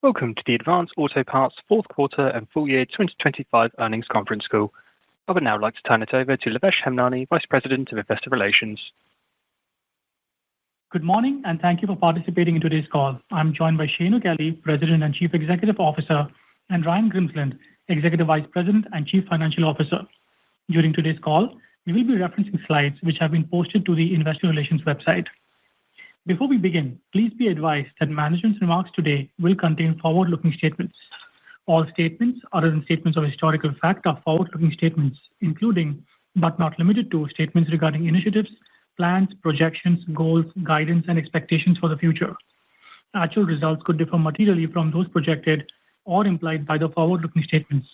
Welcome to the Advance Auto Parts fourth quarter and full year 2025 earnings conference call. I would now like to turn it over to Lavesh Hemnani, Vice President of Investor Relations. Good morning, and thank you for participating in today's call. I'm joined by Shane O'Kelly, President and Chief Executive Officer, and Ryan Grimsland, Executive Vice President and Chief Financial Officer. During today's call, we will be referencing slides which have been posted to the Investor Relations website. Before we begin, please be advised that management's remarks today will contain forward-looking statements. All statements other than statements of historical fact are forward-looking statements, including, but not limited to, statements regarding initiatives, plans, projections, goals, guidance, and expectations for the future. Actual results could differ materially from those projected or implied by the forward-looking statements.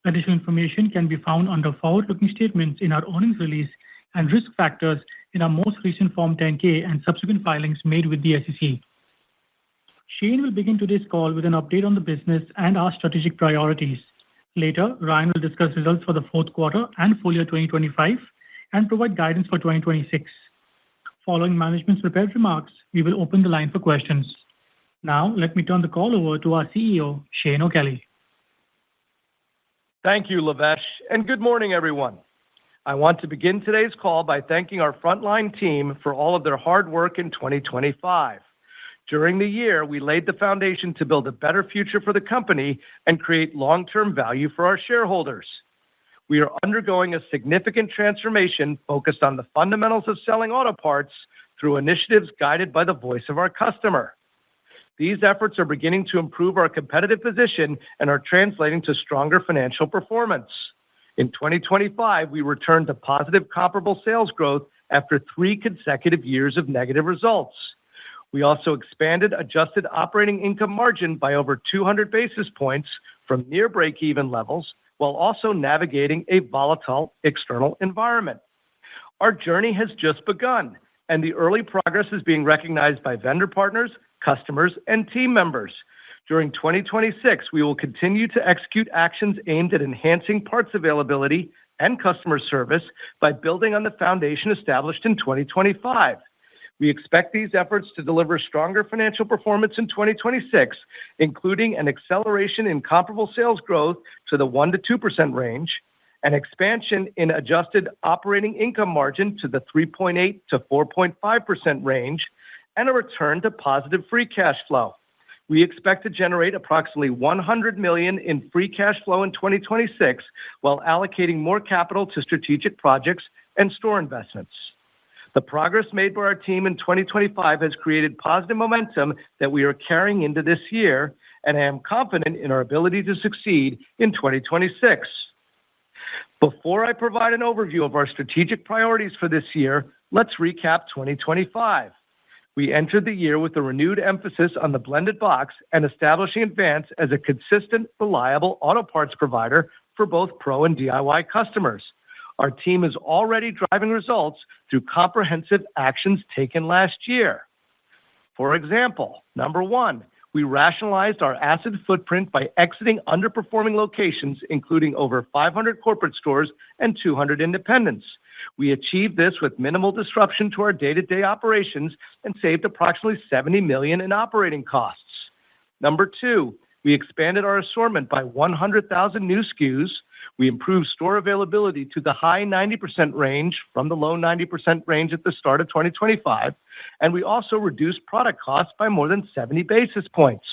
Additional information can be found under forward-looking statements in our earnings release and risk factors in our most recent Form 10-K and subsequent filings made with the SEC. Shane will begin today's call with an update on the business and our strategic priorities. Later, Ryan will discuss results for the fourth quarter and full year 2025 and provide guidance for 2026. Following management's prepared remarks, we will open the line for questions. Now, let me turn the call over to our CEO, Shane O'Kelly. Thank you, Lavesh, and good morning, everyone. I want to begin today's call by thanking our frontline team for all of their hard work in 2025. During the year, we laid the foundation to build a better future for the company and create long-term value for our shareholders. We are undergoing a significant transformation focused on the fundamentals of selling auto parts through initiatives guided by the voice of our customer. These efforts are beginning to improve our competitive position and are translating to stronger financial performance. In 2025, we returned to positive comparable sales growth after 3 consecutive years of negative results. We also expanded adjusted operating income margin by over 200 basis points from near break-even levels, while also navigating a volatile external environment. Our journey has just begun, and the early progress is being recognized by vendor partners, customers, and team members. During 2026, we will continue to execute actions aimed at enhancing parts availability and customer service by building on the foundation established in 2025. We expect these efforts to deliver stronger financial performance in 2026, including an acceleration in comparable sales growth to the 1%-2% range, an expansion in adjusted operating income margin to the 3.8%-4.5% range, and a return to positive free cash flow. We expect to generate approximately $100 million in free cash flow in 2026, while allocating more capital to strategic projects and store investments. The progress made by our team in 2025 has created positive momentum that we are carrying into this year, and I am confident in our ability to succeed in 2026. Before I provide an overview of our strategic priorities for this year, let's recap 2025. We entered the year with a renewed emphasis on the blended box and establishing Advance as a consistent, reliable auto parts provider for both pro and DIY customers. Our team is already driving results through comprehensive actions taken last year. For example, number 1, we rationalized our asset footprint by exiting underperforming locations, including over 500 corporate stores and 200 independents. We achieved this with minimal disruption to our day-to-day operations and saved approximately $70 million in operating costs. Number 2, we expanded our assortment by 100,000 new SKUs. We improved store availability to the high 90% range from the low 90% range at the start of 2025, and we also reduced product costs by more than 70 basis points.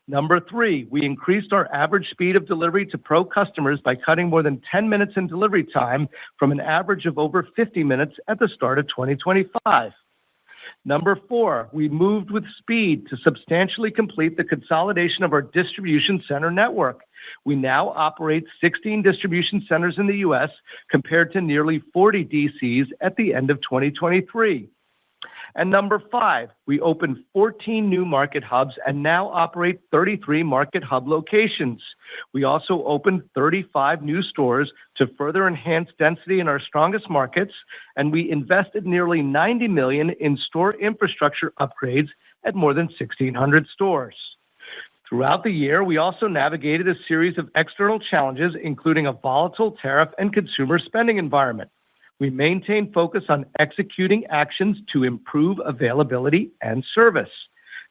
Number 3, we increased our average speed of delivery to pro customers by cutting more than 10 minutes in delivery time from an average of over 50 minutes at the start of 2025. Number 4, we moved with speed to substantially complete the consolidation of our distribution center network. We now operate 16 distribution centers in the U.S., compared to nearly 40 DCs at the end of 2023. And number 5, we opened 14 new market hubs and now operate 33 market hub locations. We also opened 35 new stores to further enhance density in our strongest markets, and we invested nearly $90 million in store infrastructure upgrades at more than 1,600 stores. Throughout the year, we also navigated a series of external challenges, including a volatile tariff and consumer spending environment. We maintain focus on executing actions to improve availability and service.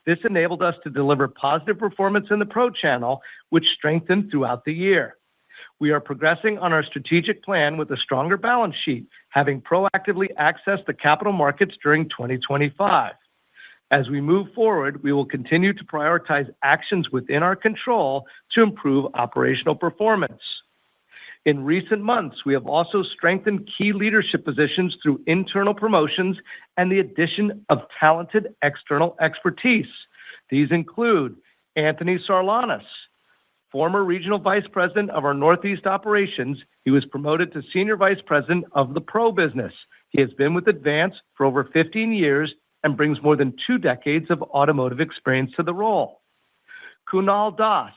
This enabled us to deliver positive performance in the pro channel, which strengthened throughout the year. We are progressing on our strategic plan with a stronger balance sheet, having proactively accessed the capital markets during 2025. As we move forward, we will continue to prioritize actions within our control to improve operational performance. In recent months, we have also strengthened key leadership positions through internal promotions and the addition of talented external expertise. These include Anthony Sarlanis, former Regional Vice President of our Northeast operations. He was promoted to Senior Vice President of the Pro business. He has been with Advance for over 15 years and brings more than 2 decades of automotive experience to the role. Kunal Das,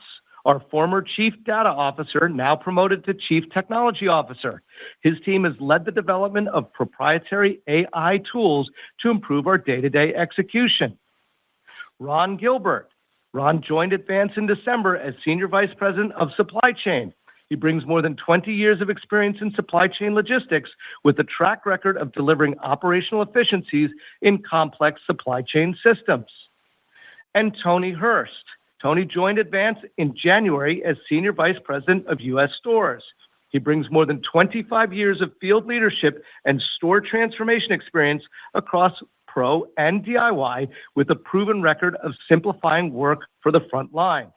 our former Chief Data Officer, now promoted to Chief Technology Officer. His team has led the development of proprietary AI tools to improve our day-to-day execution. Ron Gilbert. Ron joined Advance in December as Senior Vice President of Supply Chain. He brings more than 20 years of experience in supply chain logistics with a track record of delivering operational efficiencies in complex supply chain systems. And Tony Hurst. Tony joined Advance in January as Senior Vice President of U.S. Stores. He brings more than 25 years of field leadership and store transformation experience across Pro and DIY with a proven record of simplifying work for the front line.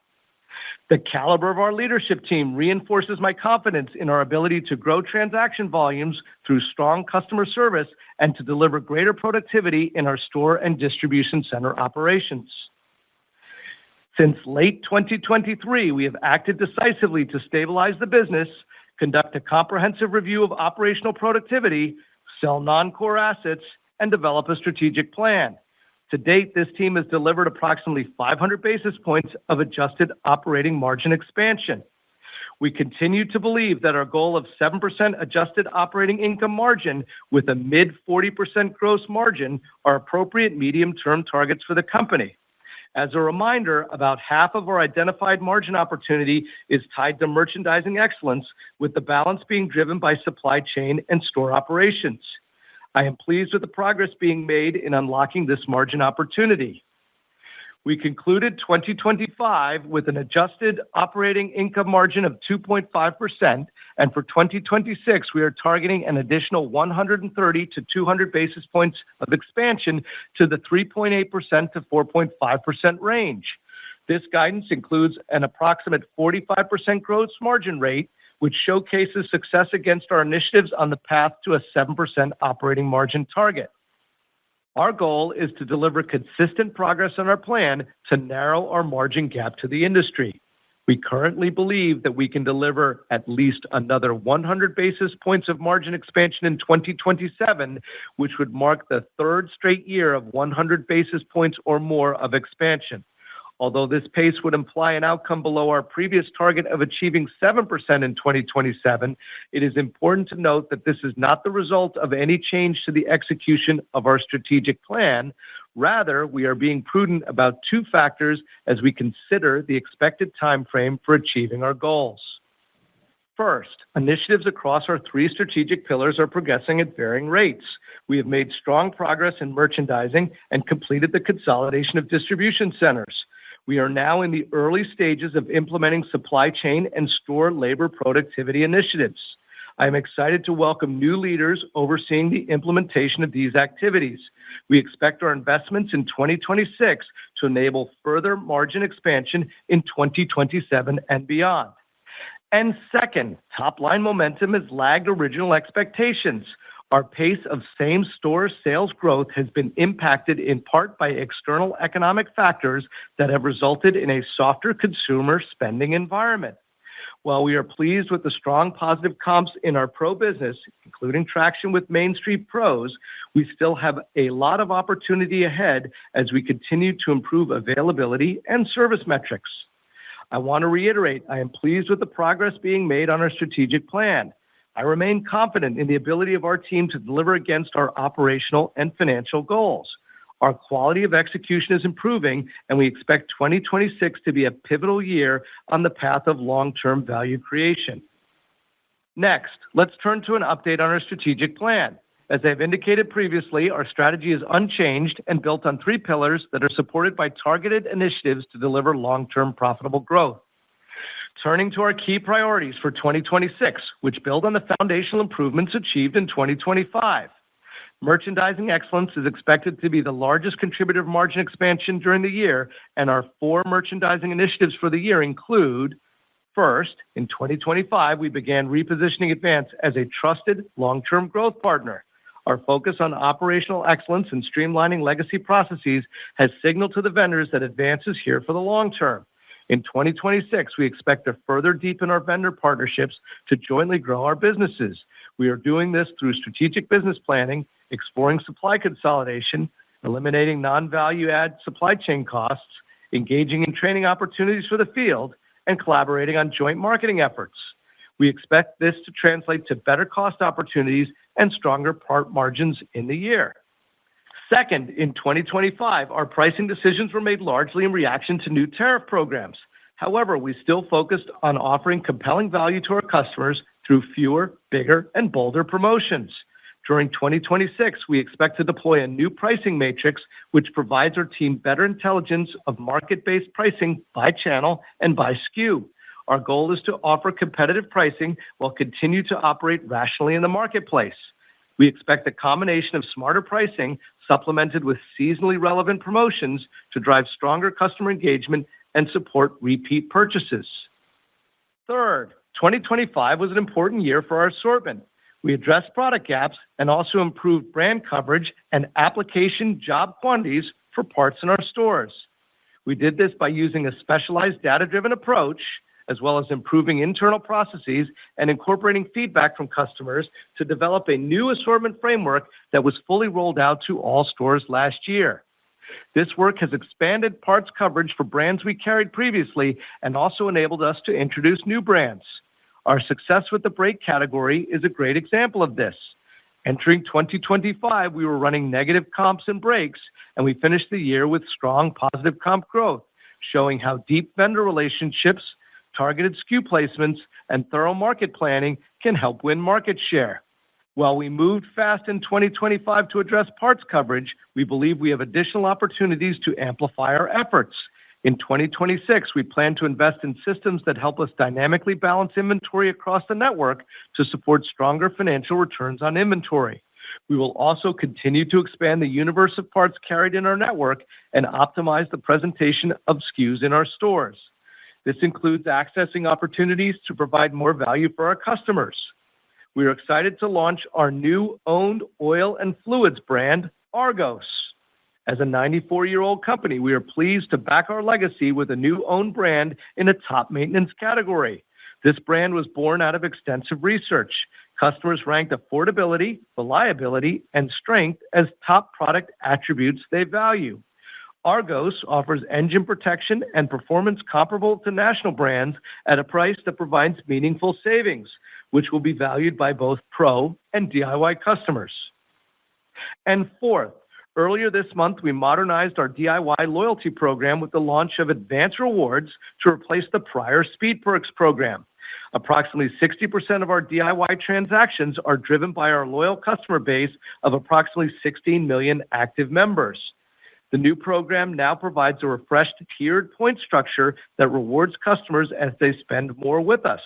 The caliber of our leadership team reinforces my confidence in our ability to grow transaction volumes through strong customer service and to deliver greater productivity in our store and distribution center operations. Since late 2023, we have acted decisively to stabilize the business, conduct a comprehensive review of operational productivity, sell non-core assets, and develop a strategic plan. To date, this team has delivered approximately 500 basis points of adjusted operating margin expansion. We continue to believe that our goal of 7% adjusted operating income margin with a mid-40% gross margin are appropriate medium-term targets for the company. As a reminder, about half of our identified margin opportunity is tied to merchandising excellence, with the balance being driven by supply chain and store operations. I am pleased with the progress being made in unlocking this margin opportunity. We concluded 2025 with an adjusted operating income margin of 2.5%, and for 2026, we are targeting an additional 130 to 200 basis points of expansion to the 3.8% to 4.5% range. This guidance includes an approximate 45% gross margin rate, which showcases success against our initiatives on the path to a 7% operating margin target. Our goal is to deliver consistent progress on our plan to narrow our margin gap to the industry. We currently believe that we can deliver at least another 100 basis points of margin expansion in 2027, which would mark the 3rd straight year of 100 basis points or more of expansion. Although this pace would imply an outcome below our previous target of achieving 7% in 2027, it is important to note that this is not the result of any change to the execution of our strategic plan. Rather, we are being prudent about 2 factors as we consider the expected time frame for achieving our goals. First, initiatives across our 3 strategic pillars are progressing at varying rates. We have made strong progress in merchandising and completed the consolidation of distribution centers. We are now in the early stages of implementing supply chain and store labor productivity initiatives. I am excited to welcome new leaders overseeing the implementation of these activities. We expect our investments in 2026 to enable further margin expansion in 2027 and beyond. And second, top-line momentum has lagged original expectations. Our pace of same-store sales growth has been impacted in part by external economic factors that have resulted in a softer consumer spending environment. While we are pleased with the strong positive comps in our pro business, including traction with Main Street Pros, we still have a lot of opportunity ahead as we continue to improve availability and service metrics. I want to reiterate, I am pleased with the progress being made on our strategic plan. I remain confident in the ability of our team to deliver against our operational and financial goals. Our quality of execution is improving, and we expect 2026 to be a pivotal year on the path of long-term value creation. Next, let's turn to an update on our strategic plan. As I've indicated previously, our strategy is unchanged and built on three pillars that are supported by targeted initiatives to deliver long-term profitable growth. Turning to our key priorities for 2026, which build on the foundational improvements achieved in 2025. Merchandising excellence is expected to be the largest contributor of margin expansion during the year, and our four merchandising initiatives for the year include: first, in 2025, we began repositioning Advance as a trusted long-term growth partner. Our focus on operational excellence and streamlining legacy processes has signaled to the vendors that Advance is here for the long term. In 2026, we expect to further deepen our vendor partnerships to jointly grow our businesses. We are doing this through strategic business planning, exploring supply consolidation, eliminating non-value-add supply chain costs, engaging in training opportunities for the field, and collaborating on joint marketing efforts. We expect this to translate to better cost opportunities and stronger part margins in the year. Second, in 2025, our pricing decisions were made largely in reaction to new tariff programs. However, we still focused on offering compelling value to our customers through fewer, bigger, and bolder promotions. During 2026, we expect to deploy a new pricing matrix, which provides our team better intelligence of market-based pricing by channel and by SKU. Our goal is to offer competitive pricing while continue to operate rationally in the marketplace. We expect a combination of smarter pricing, supplemented with seasonally relevant promotions, to drive stronger customer engagement and support repeat purchases. Third, 2025 was an important year for our assortment. We addressed product gaps and also improved brand coverage and application job quantities for parts in our stores. We did this by using a specialized data-driven approach, as well as improving internal processes and incorporating feedback from customers to develop a new assortment framework that was fully rolled out to all stores last year. This work has expanded parts coverage for brands we carried previously and also enabled us to introduce new brands. Our success with the brake category is a great example of this. Entering 2025, we were running negative comps in brakes, and we finished the year with strong positive comp growth, showing how deep vendor relationships, targeted SKU placements, and thorough market planning can help win market share. While we moved fast in 2025 to address parts coverage, we believe we have additional opportunities to amplify our efforts. In 2026, we plan to invest in systems that help us dynamically balance inventory across the network to support stronger financial returns on inventory. We will also continue to expand the universe of parts carried in our network and optimize the presentation of SKUs in our stores. This includes accessing opportunities to provide more value for our customers. We are excited to launch our new owned oil and fluids brand, Argos. As a 94-year-old company, we are pleased to back our legacy with a new owned brand in a top maintenance category. This brand was born out of extensive research. Customers ranked affordability, reliability, and strength as top product attributes they value. Argos offers engine protection and performance comparable to national brands at a price that provides meaningful savings, which will be valued by both pro and DIY customers. And fourth, earlier this month, we modernized our DIY loyalty program with the launch of Advance Rewards to replace the prior Speed Perks program. Approximately 60% of our DIY transactions are driven by our loyal customer base of approximately 16 million active members. The new program now provides a refreshed tiered point structure that rewards customers as they spend more with us.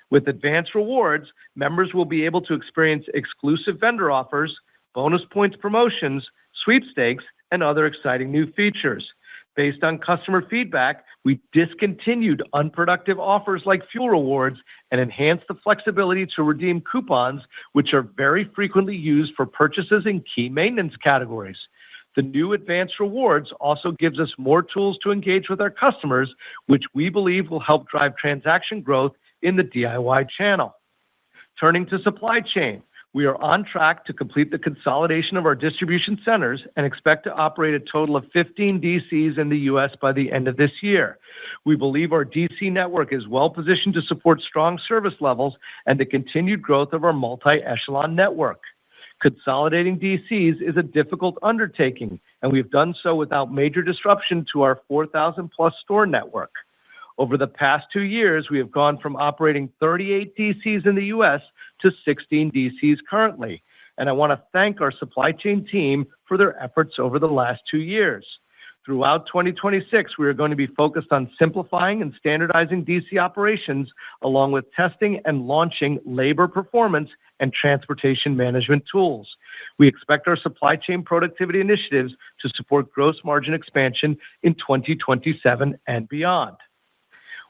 With Advance Rewards, members will be able to experience exclusive vendor offers, bonus points promotions, sweepstakes, and other exciting new features. Based on customer feedback, we discontinued unproductive offers like fuel rewards and enhanced the flexibility to redeem coupons, which are very frequently used for purchases in key maintenance categories. The new Advance Rewards also gives us more tools to engage with our customers, which we believe will help drive transaction growth in the DIY channel. Turning to supply chain, we are on track to complete the consolidation of our distribution centers and expect to operate a total of 15 DCs in the U.S. by the end of this year. We believe our DC network is well positioned to support strong service levels and the continued growth of our multi-echelon network. Consolidating DCs is a difficult undertaking, and we've done so without major disruption to our 4,000-plus store network. Over the past 2 years, we have gone from operating 38 DCs in the U.S. to 16 DCs currently. and I want to thank our supply chain team for their efforts over the last 2 years. Throughout 2026, we are going to be focused on simplifying and standardizing DC operations, along with testing and launching labor performance and transportation management tools. We expect our supply chain productivity initiatives to support gross margin expansion in 2027 and beyond.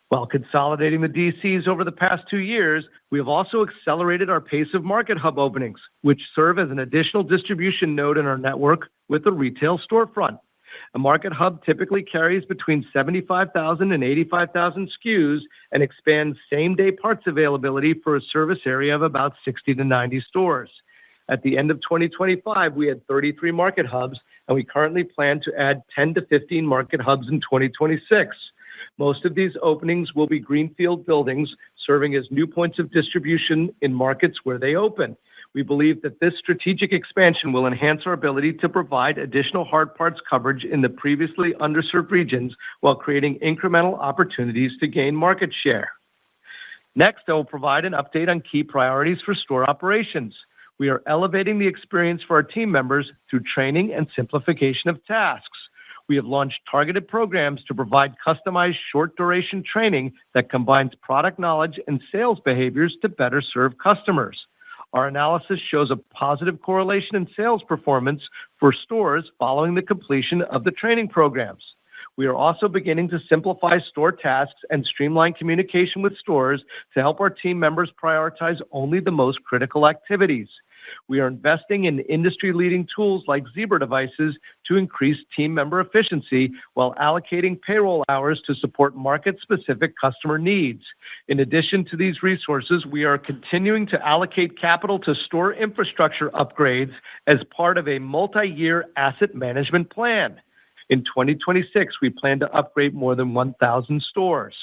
While consolidating the DCs over the past 2 years, we have also accelerated our pace of market hub openings, which serve as an additional distribution node in our network with a retail storefront. A market hub typically carries between 75,000 and 85,000 SKUs and expands same-day parts availability for a service area of about 60 to 90 stores. At the end of 2025, we had 33 market hubs, and we currently plan to add 10 to 15 market hubs in 2026. Most of these openings will be greenfield buildings, serving as new points of distribution in markets where they open. We believe that this strategic expansion will enhance our ability to provide additional hard parts coverage in the previously underserved regions while creating incremental opportunities to gain market share. Next, I will provide an update on key priorities for store operations. We are elevating the experience for our team members through training and simplification of tasks. We have launched targeted programs to provide customized short-duration training that combines product knowledge and sales behaviors to better serve customers. Our analysis shows a positive correlation in sales performance for stores following the completion of the training programs. We are also beginning to simplify store tasks and streamline communication with stores to help our team members prioritize only the most critical activities. We are investing in industry-leading tools like Zebra devices to increase team member efficiency while allocating payroll hours to support market-specific customer needs. In addition to these resources, we are continuing to allocate capital to store infrastructure upgrades as part of a multi-year asset management plan. In 2026, we plan to upgrade more than 1,000 stores.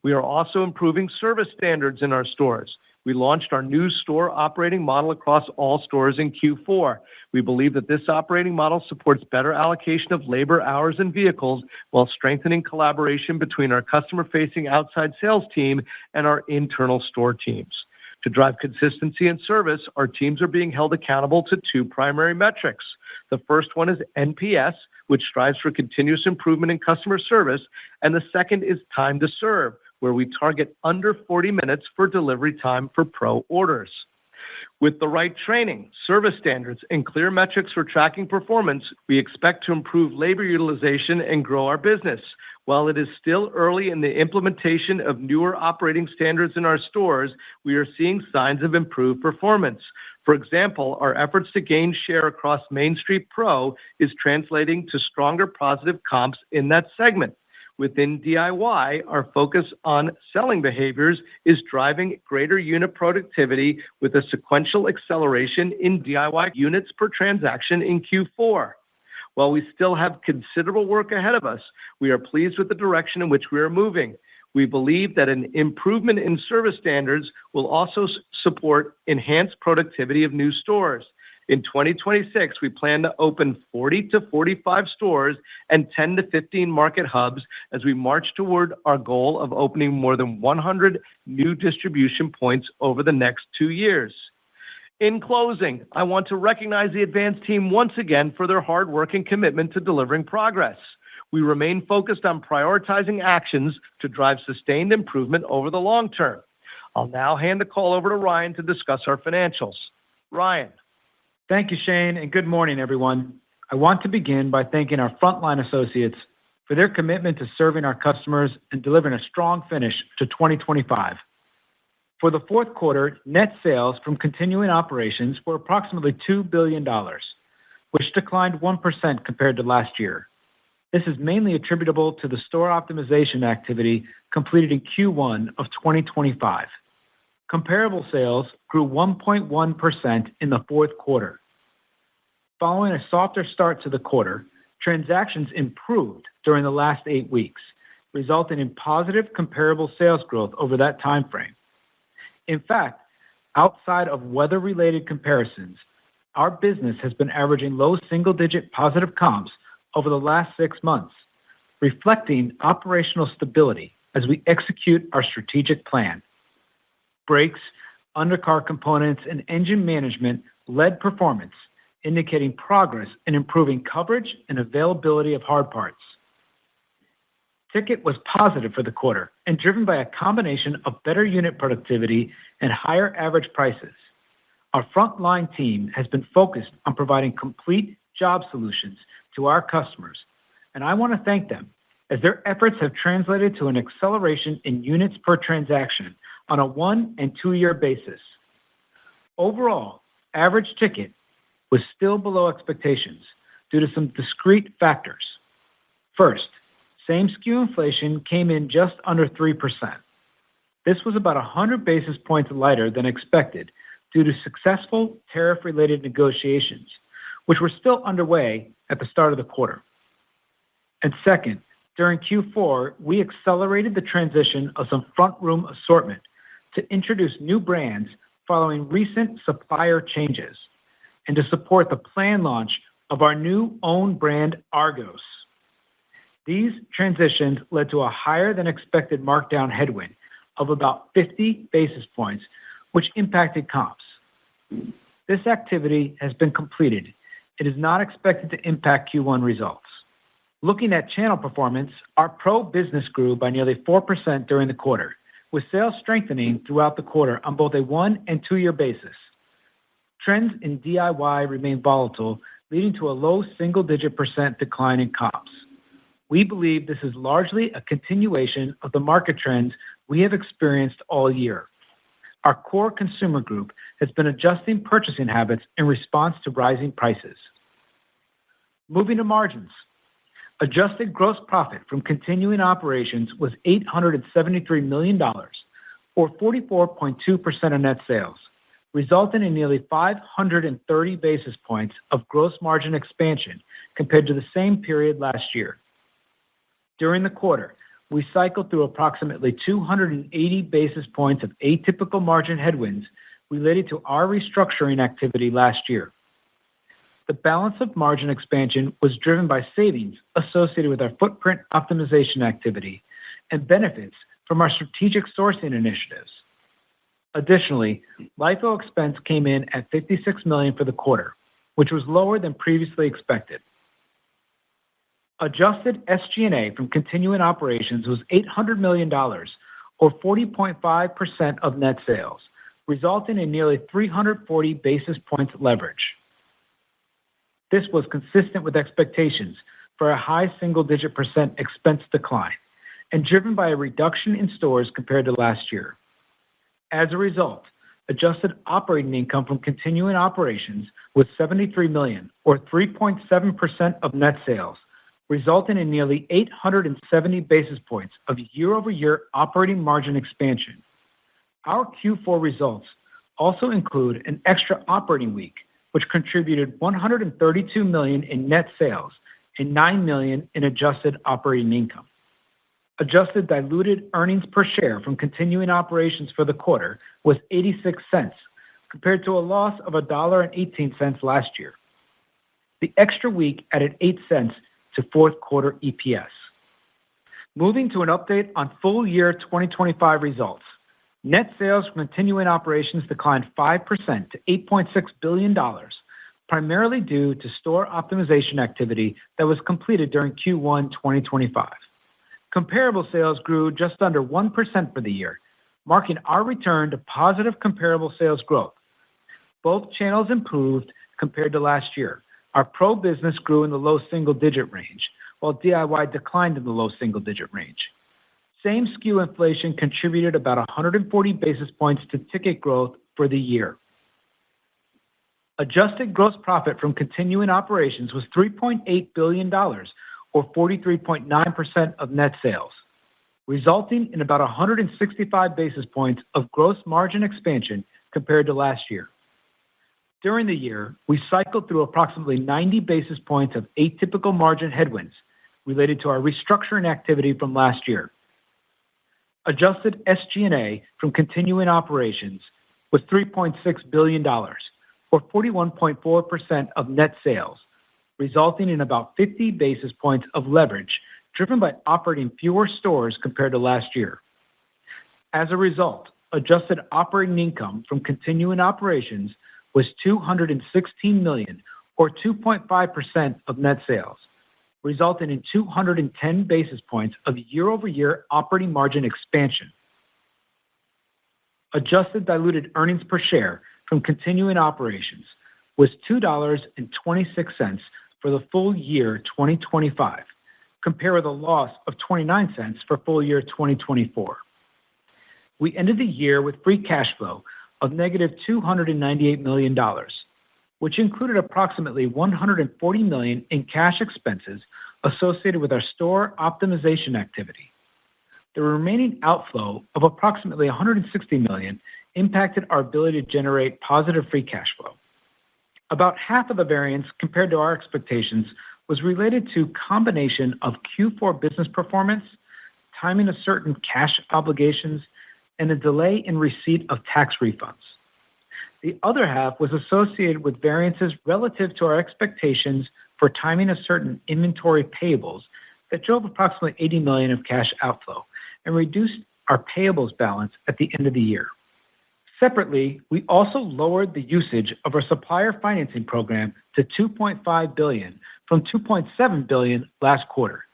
We are also improving service standards in our stores. We launched our new store operating model across all stores in Q4. We believe that this operating model supports better allocation of labor hours and vehicles while strengthening collaboration between our customer-facing outside sales team and our internal store teams. To drive consistency and service, our teams are being held accountable to 2 primary metrics. The first one is NPS, which strives for continuous improvement in customer service, and the second is time to serve, where we target under 40 minutes for delivery time for pro orders. With the right training, service standards, and clear metrics for tracking performance, we expect to improve labor utilization and grow our business. While it is still early in the implementation of newer operating standards in our stores, we are seeing signs of improved performance. For example, our efforts to gain share across Main Street Pro is translating to stronger positive comps in that segment. Within DIY, our focus on selling behaviors is driving greater unit productivity with a sequential acceleration in DIY units per transaction in Q4. While we still have considerable work ahead of us, we are pleased with the direction in which we are moving. We believe that an improvement in service standards will also support enhanced productivity of new stores. In 2026, we plan to open 40 to 45 stores and 10 to 15 market hubs as we march toward our goal of opening more than 100 new distribution points over the next 2 years. In closing, I want to recognize the Advance team once again for their hard work and commitment to delivering progress. We remain focused on prioritizing actions to drive sustained improvement over the long term. I'll now hand the call over to Ryan to discuss our financials. Ryan. Thank you, Shane, and good morning, everyone. I want to begin by thanking our frontline associates for their commitment to serving our customers and delivering a strong finish to 2025. For the fourth quarter, net sales from continuing operations were approximately $2 billion, which declined 1% compared to last year. This is mainly attributable to the store optimization activity completed in Q1 of 2025. Comparable sales grew 1.1% in the fourth quarter. Following a softer start to the quarter, transactions improved during the last 8 weeks, resulting in positive comparable sales growth over that time frame. In fact, outside of weather-related comparisons, our business has been averaging low single-digit positive comps over the last 6 months, reflecting operational stability as we execute our strategic plan. Brakes, undercar components, and engine management led performance, indicating progress in improving coverage and availability of hard parts. Ticket was positive for the quarter and driven by a combination of better unit productivity and higher average prices. Our frontline team has been focused on providing complete job solutions to our customers, and I want to thank them as their efforts have translated to an acceleration in units per transaction on a 1- and 2-year basis. Overall, average ticket was still below expectations due to some discrete factors. First, same SKU inflation came in just under 3%. This was about 100 basis points lighter than expected due to successful tariff-related negotiations, which were still underway at the start of the quarter. And second, during Q4, we accelerated the transition of some front-room assortment to introduce new brands following recent supplier changes and to support the planned launch of our new own brand, Argos. These transitions led to a higher-than-expected markdown headwind of about 50 basis points, which impacted comps. This activity has been completed. It is not expected to impact Q1 results. Looking at channel performance, our pro business grew by nearly 4% during the quarter, with sales strengthening throughout the quarter on both a 1- and 2-year basis. Trends in DIY remain volatile, leading to a low single-digit % decline in comps. We believe this is largely a continuation of the market trends we have experienced all year. Our core consumer group has been adjusting purchasing habits in response to rising prices. Moving to margins. Adjusted gross profit from continuing operations was $873 million, or 44.2% of net sales, resulting in nearly 530 basis points of gross margin expansion compared to the same period last year. During the quarter, we cycled through approximately 280 basis points of atypical margin headwinds related to our restructuring activity last year. The balance of margin expansion was driven by savings associated with our footprint optimization activity and benefits from our strategic sourcing initiatives. Additionally, LIFO expense came in at $56 million for the quarter, which was lower than previously expected. Adjusted SG&A from continuing operations was $800 million, or 40.5% of net sales, resulting in nearly 340 basis points leverage. This was consistent with expectations for a high single-digit % expense decline and driven by a reduction in stores compared to last year. As a result, adjusted operating income from continuing operations was $73 million, or 3.7% of net sales, resulting in nearly 870 basis points of year-over-year operating margin expansion. Our Q4 results also include an extra operating week, which contributed $132 million in net sales and $9 million in adjusted operating income. Adjusted diluted earnings per share from continuing operations for the quarter was 86 cents, compared to a loss of $1.18 last year. The extra week added 8 cents to fourth quarter EPS. Moving to an update on full year 2025 results. Net sales from continuing operations declined 5% to $8.6 billion, primarily due to store optimization activity that was completed during Q1 2025. Comparable sales grew just under 1% for the year, marking our return to positive comparable sales growth. Both channels improved compared to last year. Our pro business grew in the low single-digit range, while DIY declined in the low single-digit range. Same SKU inflation contributed about 140 basis points to ticket growth for the year. Adjusted gross profit from continuing operations was $3.8 billion, or 43.9% of net sales, resulting in about 165 basis points of gross margin expansion compared to last year. During the year, we cycled through approximately 90 basis points of atypical margin headwinds related to our restructuring activity from last year. Adjusted SG&A from continuing operations was $3.6 billion, or 41.4% of net sales, resulting in about 50 basis points of leverage driven by operating fewer stores compared to last year. As a result, adjusted operating income from continuing operations was $216 million, or 2.5% of net sales, resulting in 210 basis points of year-over-year operating margin expansion. Adjusted diluted earnings per share from continuing operations was $2.26 for the full year 2025, compared with a loss of 29 cents for full year 2024. We ended the year with free cash flow of negative $298 million, which included approximately $140 million in cash expenses associated with our store optimization activity. The remaining outflow of approximately $160 million impacted our ability to generate positive free cash flow. About half of the variance compared to our expectations was related to combination of Q4 business performance, timing of certain cash obligations, and a delay in receipt of tax refunds. The other half was associated with variances relative to our expectations for timing of certain inventory payables that drove approximately $80 million of cash outflow and reduced our payables balance at the end of the year. Separately, we also lowered the usage of our supplier financing program to $2.5 billion from $2.7 billion last quarter.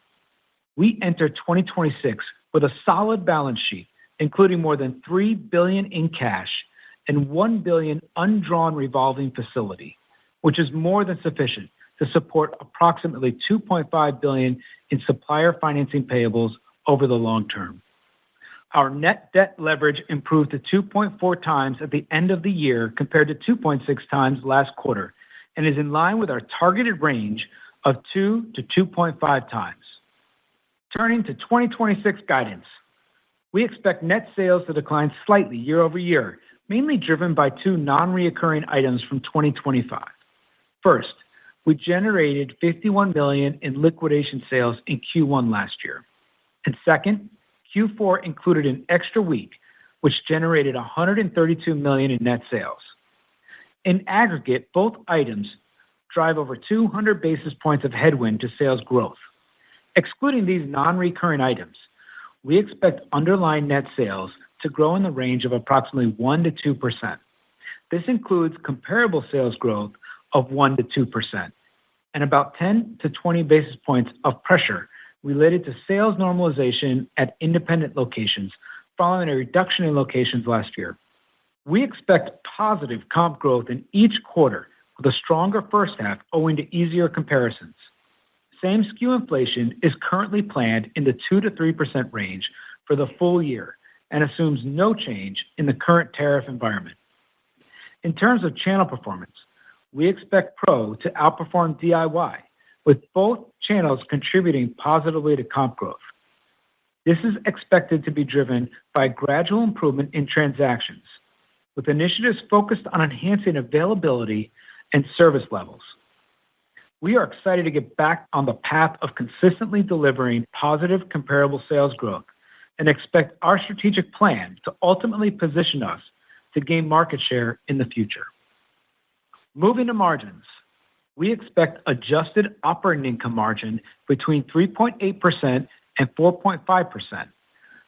We entered 2026 with a solid balance sheet, including more than $3 billion in cash and $1 billion undrawn revolving facility, which is more than sufficient to support approximately $2.5 billion in supplier financing payables over the long term. Our net debt leverage improved to 2.4 times at the end of the year compared to 2.6 times last quarter and is in line with our targeted range of 2 to 2.5 times. Turning to 2026 guidance, we expect net sales to decline slightly year over year, mainly driven by two non-recurring items from 2025. First, we generated $51 million in liquidation sales in Q1 last year. And second, Q4 included an extra week, which generated $132 million in net sales. In aggregate, both items drive over 200 basis points of headwind to sales growth. Excluding these non-recurring items, we expect underlying net sales to grow in the range of approximately 1 to 2%. This includes comparable sales growth of 1 to 2% and about 10 to 20 basis points of pressure related to sales normalization at independent locations following a reduction in locations last year. We expect positive comp growth in each quarter with a stronger first half owing to easier comparisons. Same SKU inflation is currently planned in the 2 to 3% range for the full year and assumes no change in the current tariff environment. In terms of channel performance, we expect Pro to outperform DIY, with both channels contributing positively to comp growth. This is expected to be driven by gradual improvement in transactions, with initiatives focused on enhancing availability and service levels. We are excited to get back on the path of consistently delivering positive comparable sales growth and expect our strategic plan to ultimately position us to gain market share in the future. Moving to margins, we expect adjusted operating income margin between 3.8% and 4.5%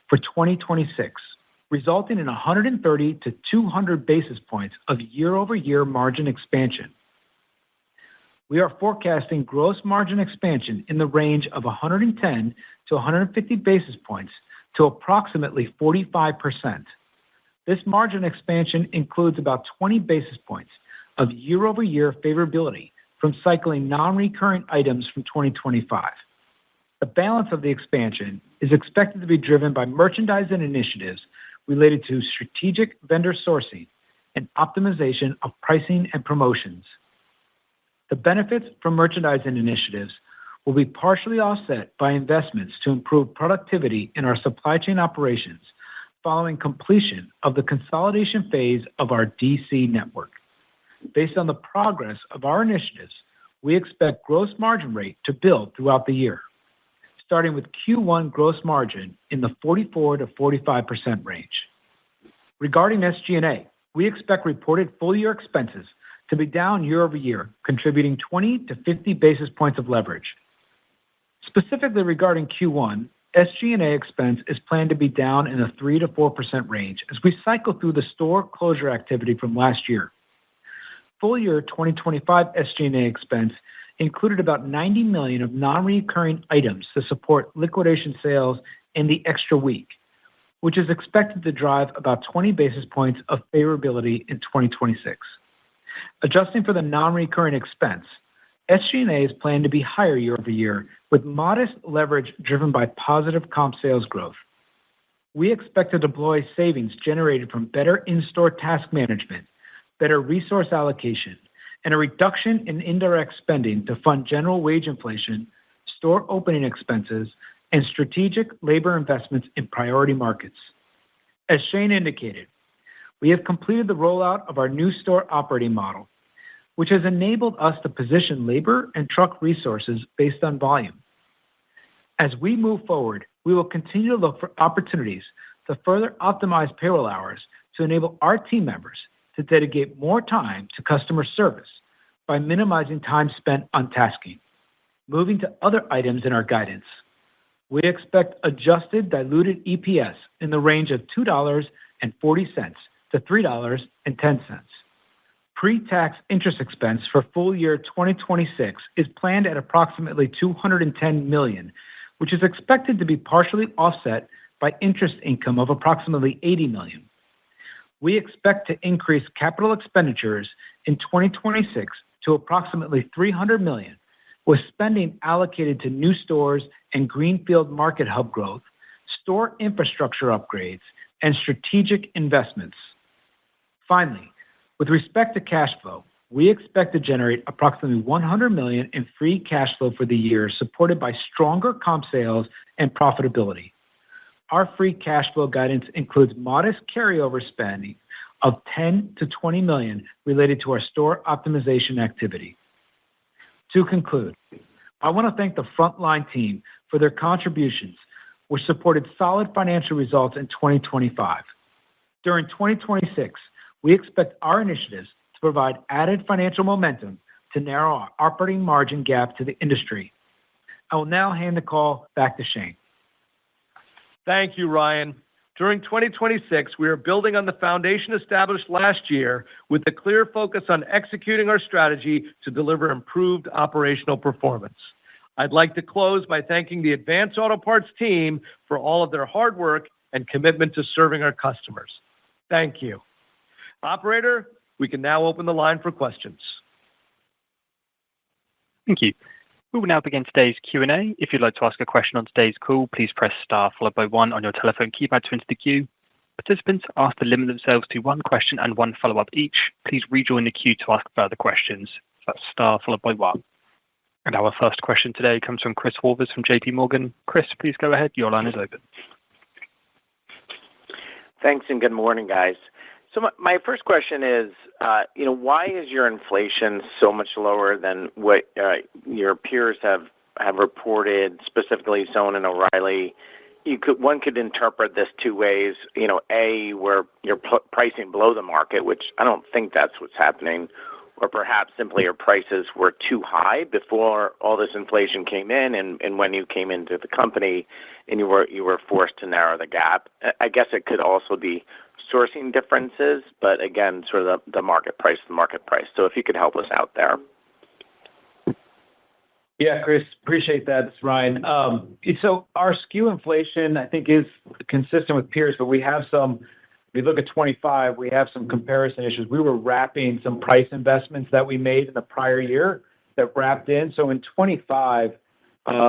for 2026, resulting in 130 to 200 basis points of year-over-year margin expansion. We are forecasting gross margin expansion in the range of 110 to 150 basis points to approximately 45%. This margin expansion includes about 20 basis points of year-over-year favorability from cycling non-recurring items from 2025. The balance of the expansion is expected to be driven by merchandising initiatives related to strategic vendor sourcing and optimization of pricing and promotions. The benefits from merchandising initiatives will be partially offset by investments to improve productivity in our supply chain operations following completion of the consolidation phase of our DC network. Based on the progress of our initiatives, we expect gross margin rate to build throughout the year, starting with Q1 gross margin in the 44 to 45% range. Regarding SG&A, we expect reported full-year expenses to be down year-over-year, contributing 20 to 50 basis points of leverage. Specifically regarding Q1, SG&A expense is planned to be down in the 3 to 4% range as we cycle through the store closure activity from last year. full year 2025 SG&A expense included about $90 million of non-recurring items to support liquidation sales in the extra week, which is expected to drive about 20 basis points of favorability in 2026. Adjusting for the non-recurring expense, SG&A is planned to be higher year-over-year, with modest leverage driven by positive comp sales growth. We expect to deploy savings generated from better in-store task management, better resource allocation, and a reduction in indirect spending to fund general wage inflation, store opening expenses, and strategic labor investments in priority markets. As Shane indicated, we have completed the rollout of our new store operating model, which has enabled us to position labor and truck resources based on volume. As we move forward, we will continue to look for opportunities to further optimize payroll hours to enable our team members to dedicate more time to customer service by minimizing time spent on tasking. Moving to other items in our guidance, we expect adjusted diluted EPS in the range of $2.40 to $3.10. Pre-tax interest expense for full year 2026 is planned at approximately $210 million, which is expected to be partially offset by interest income of approximately $80 million. We expect to increase capital expenditures in 2026 to approximately $300 million, with spending allocated to new stores and greenfield market hub growth, store infrastructure upgrades, and strategic investments. Finally, with respect to cash flow, we expect to generate approximately $100 million in free cash flow for the year, supported by stronger comp sales and profitability. Our free cash flow guidance includes modest carryover spending of $10 to $20 million related to our store optimization activity. To conclude, I want to thank the frontline team for their contributions, which supported solid financial results in 2025. During 2026, we expect our initiatives to provide added financial momentum to narrow our operating margin gap to the industry. I will now hand the call back to Shane. Thank you, Ryan. During 2026, we are building on the foundation established last year with a clear focus on executing our strategy to deliver improved operational performance. I'd like to close by thanking the Advance Auto Parts team for all of their hard work and commitment to serving our customers. Thank you. Operator, we can now open the line for questions. Thank you. We will now begin today's Q&A. If you'd like to ask a question on today's call, please press star followed by one on your telephone keypad to enter the queue. Participants are asked to limit themselves to one question and one follow-up each. Please rejoin the queue to ask further questions. That's star followed by one. And our first question today comes from Chris Horvers from JP Morgan. Chris, please go ahead. Your line is open. Thanks and good morning, guys. So my first question is, why is your inflation so much lower than what your peers have reported, specifically Zone and O'Reilly? One could interpret this two ways. A, where you're pricing below the market, which I don't think that's what's happening, or perhaps simply your prices were too high before all this inflation came in, and when you came into the company, and you were forced to narrow the gap. I guess it could also be sourcing differences, but again, sort of the market price. So if you could help us out there. Yeah, Chris, appreciate that. It's Ryan. So our SKU inflation, I think, is consistent with peers, but we have some, if you look at 25, we have some comparison issues. We were wrapping some price investments that we made in the prior year that wrapped in. So in 25,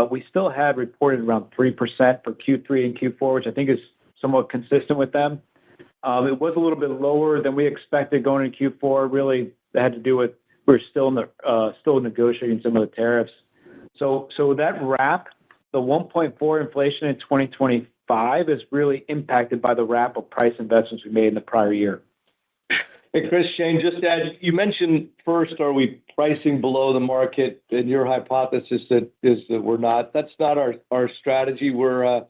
we still had reported around 3% for Q3 and Q4, which I think is somewhat consistent with them. It was a little bit lower than we expected going into Q4. Really, that had to do with we're still negotiating some of the tariffs. So that wrap, the 1.4 inflation in 2025 is really impacted by the wrap of price investments we made in the prior year. Hey, Chris, Shane, just to add, you mentioned first, are we pricing below the market? And your hypothesis is that we're not. That's not our strategy. We're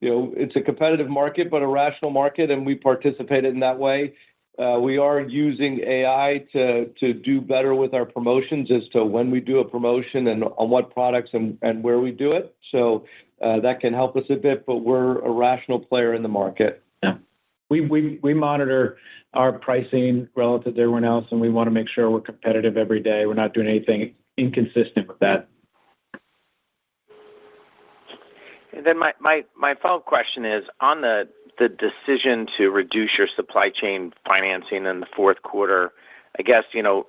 it's a competitive market, but a rational market, and we participated in that way. We are using AI to do better with our promotions as to when we do a promotion and on what products and where we do it. So that can help us a bit, but we're a rational player in the market. Yeah. We monitor our pricing relative to everyone else, and we want to make sure we're competitive every day. We're not doing anything inconsistent with that. And then my follow-up question is on the decision to reduce your supply chain financing in the fourth quarter. I guess,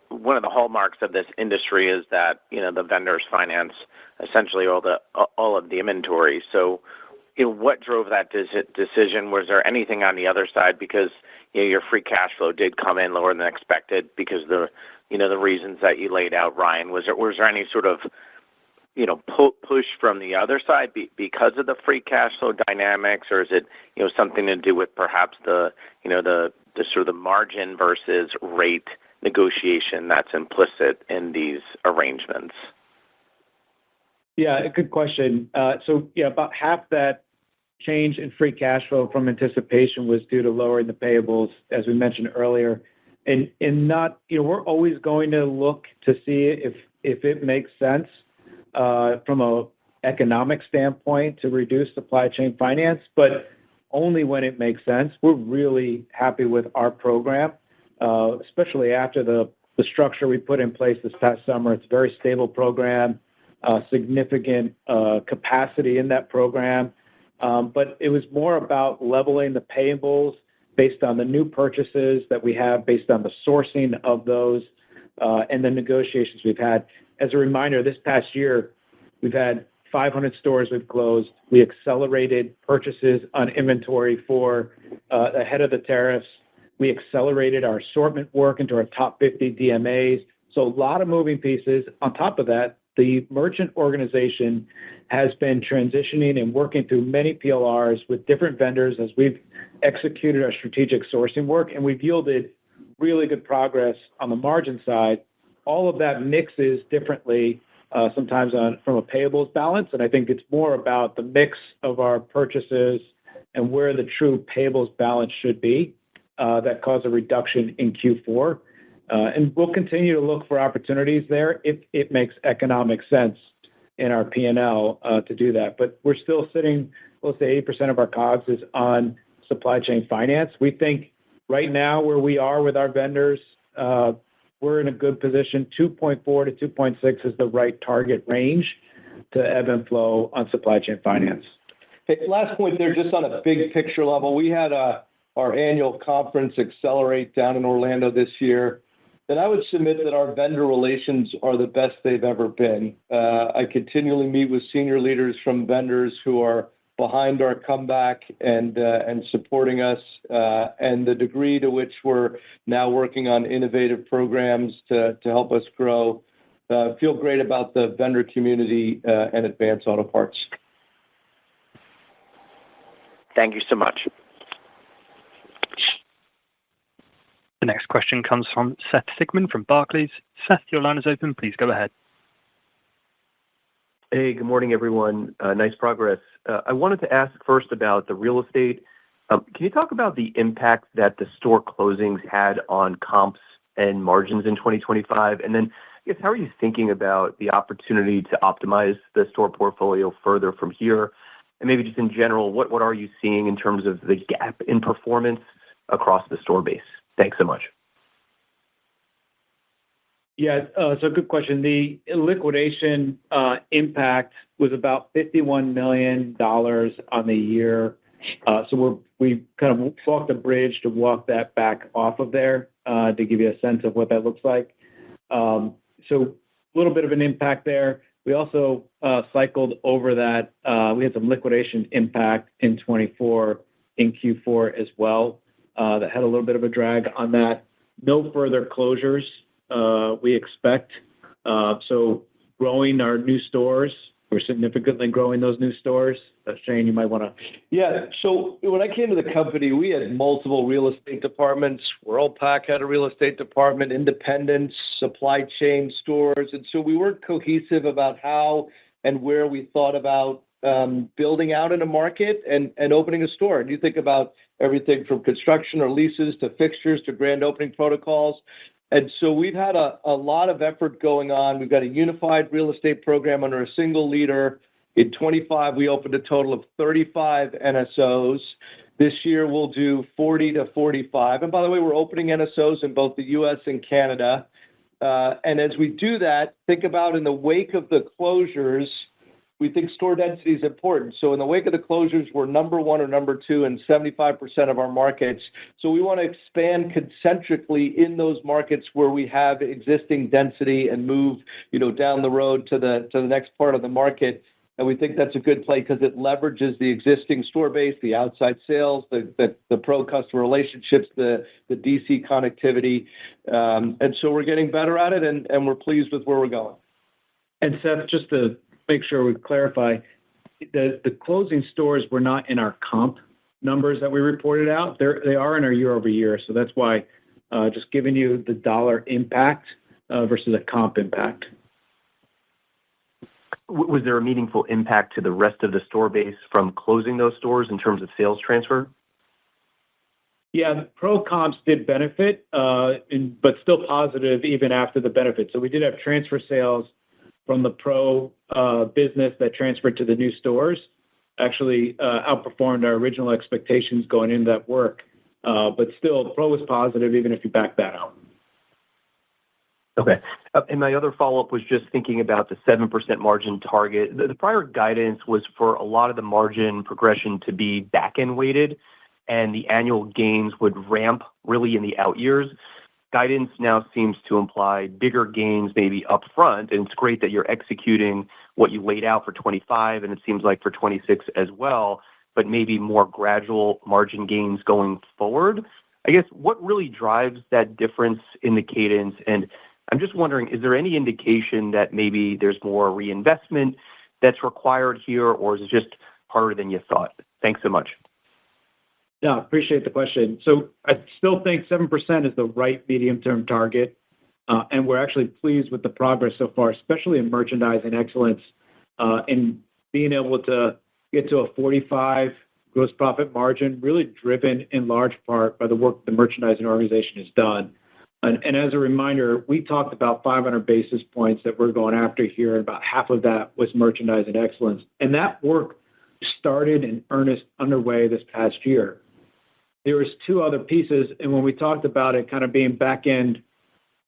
one of the hallmarks of this industry is that, the vendors finance essentially all of the inventory. So, what drove that decision? Was there anything on the other side? Because, your free cash flow did come in lower than expected because the reasons that you laid out, Ryan. Was there any sort of, push from the other side because of the free cash flow dynamics, or is it, something to do with perhaps the sort of the margin versus rate negotiation that's implicit in these arrangements? Yeah, a good question. About half that change in free cash flow from anticipation was due to lowering the payables, as we mentioned earlier. And not, we're always going to look to see if it makes sense from a economic standpoint to reduce supply chain finance, but only when it makes sense. We're really happy with our program, especially after the structure we put in place this past summer. It's a very stable program, significant capacity in that program. But it was more about leveling the payables based on the new purchases that we have, based on the sourcing of those, and the negotiations we've had. As a reminder, this past year, we've had 500 stores we've closed. We accelerated purchases on inventory for ahead of the tariffs. We accelerated our assortment work into our top 50 DMAs. So a lot of moving pieces. On top of that, the merchant organization has been transitioning and working through many PLRs with different vendors as we've executed our strategic sourcing work, and we've yielded really good progress on the margin side. All of that mixes differently, sometimes from a payables balance, and I think it's more about the mix of our purchases and where the true payables balance should be that cause a reduction in Q4. And we'll continue to look for opportunities there if it makes economic sense in our P&L to do that. But we're still sitting, let's say 80% of our COGS is on supply chain finance. We think right now where we are with our vendors, we're in a good position. 2.4 to 2.6 is the right target range to ebb and flow on supply chain finance. Hey, last point there, just on a big picture level, we had our annual conference Accelerate down in Orlando this year. And I would submit that our vendor relations are the best they've ever been. I continually meet with senior leaders from vendors who are behind our comeback and supporting us, and the degree to which we're now working on innovative programs to help us grow. Feel great about the vendor community and Advance Auto Parts. Thank you so much. The next question comes from Seth Sigman from Barclays. Seth, your line is open. Please go ahead. Hey, good morning, everyone. Nice progress. I wanted to ask first about the real estate. Can you talk about the impact that the store closings had on comps and margins in 2025? And then, I guess, how are you thinking about the opportunity to optimize the store portfolio further from here? And maybe just in general, what are you seeing in terms of the gap in performance across the store base? Thanks so much. Yeah, so good question. The liquidation impact was about $51 million on the year. So we kind of walked the bridge to walk that back off of there to give you a sense of what that looks like. So a little bit of an impact there. We also cycled over that. We had some liquidation impact in 24 in Q4 as well. That had a little bit of a drag on that. No further closures we expect. So growing our new stores, we're significantly growing those new stores. Shane, you might want to. Yeah, so when I came to the company, we had multiple real estate departments. Worldpac had a real estate department, independents, supply chain stores. And so we weren't cohesive about how and where we thought about building out in a market and opening a store. And you think about everything from construction or leases to fixtures to grand opening protocols. And so we've had a lot of effort going on. We've got a unified real estate program under a single leader. In 25, we opened a total of 35 NSOs. This year, we'll do 40 to 45. And by the way, we're opening NSOs in both the U.S. and Canada. And as we do that, think about in the wake of the closures, we think store density is important. So in the wake of the closures, we're number one or number two in 75% of our markets. So we want to expand concentrically in those markets where we have existing density and move, down the road to the next part of the market. And we think that's a good play because it leverages the existing store base, the outside sales, the pro customer relationships, the DC connectivity. And so we're getting better at it, and we're pleased with where we're going. And Seth, just to make sure we clarify, the closing stores were not in our comp numbers that we reported out. They are in our year over year. So that's why just giving you the dollar impact versus a comp impact. Was there a meaningful impact to the rest of the store base from closing those stores in terms of sales transfer? Yeah, pro comps did benefit, but still positive even after the benefit. So we did have transfer sales from the pro business that transferred to the new stores, actually outperformed our original expectations going into that work. But still, pro was positive even if you back that out. Okay. And my other follow-up was just thinking about the 7% margin target. The prior guidance was for a lot of the margin progression to be back-end weighted, and the annual gains would ramp really in the out years. Guidance now seems to imply bigger gains maybe up front, and it's great that you're executing what you laid out for 25, and it seems like for 26 as well, but maybe more gradual margin gains going forward. I guess what really drives that difference in the cadence? And I'm just wondering, is there any indication that maybe there's more reinvestment that's required here, or is it just harder than you thought? Thanks so much. Yeah, appreciate the question. So I still think 7% is the right medium-term target, and we're actually pleased with the progress so far, especially in merchandising excellence, in being able to get to a 45 gross profit margin, really driven in large part by the work the merchandising organization has done. And as a reminder, we talked about 500 basis points that we're going after here, and about half of that was merchandising excellence. And that work started in earnest underway this past year. There was two other pieces, and when we talked about it kind of being back-end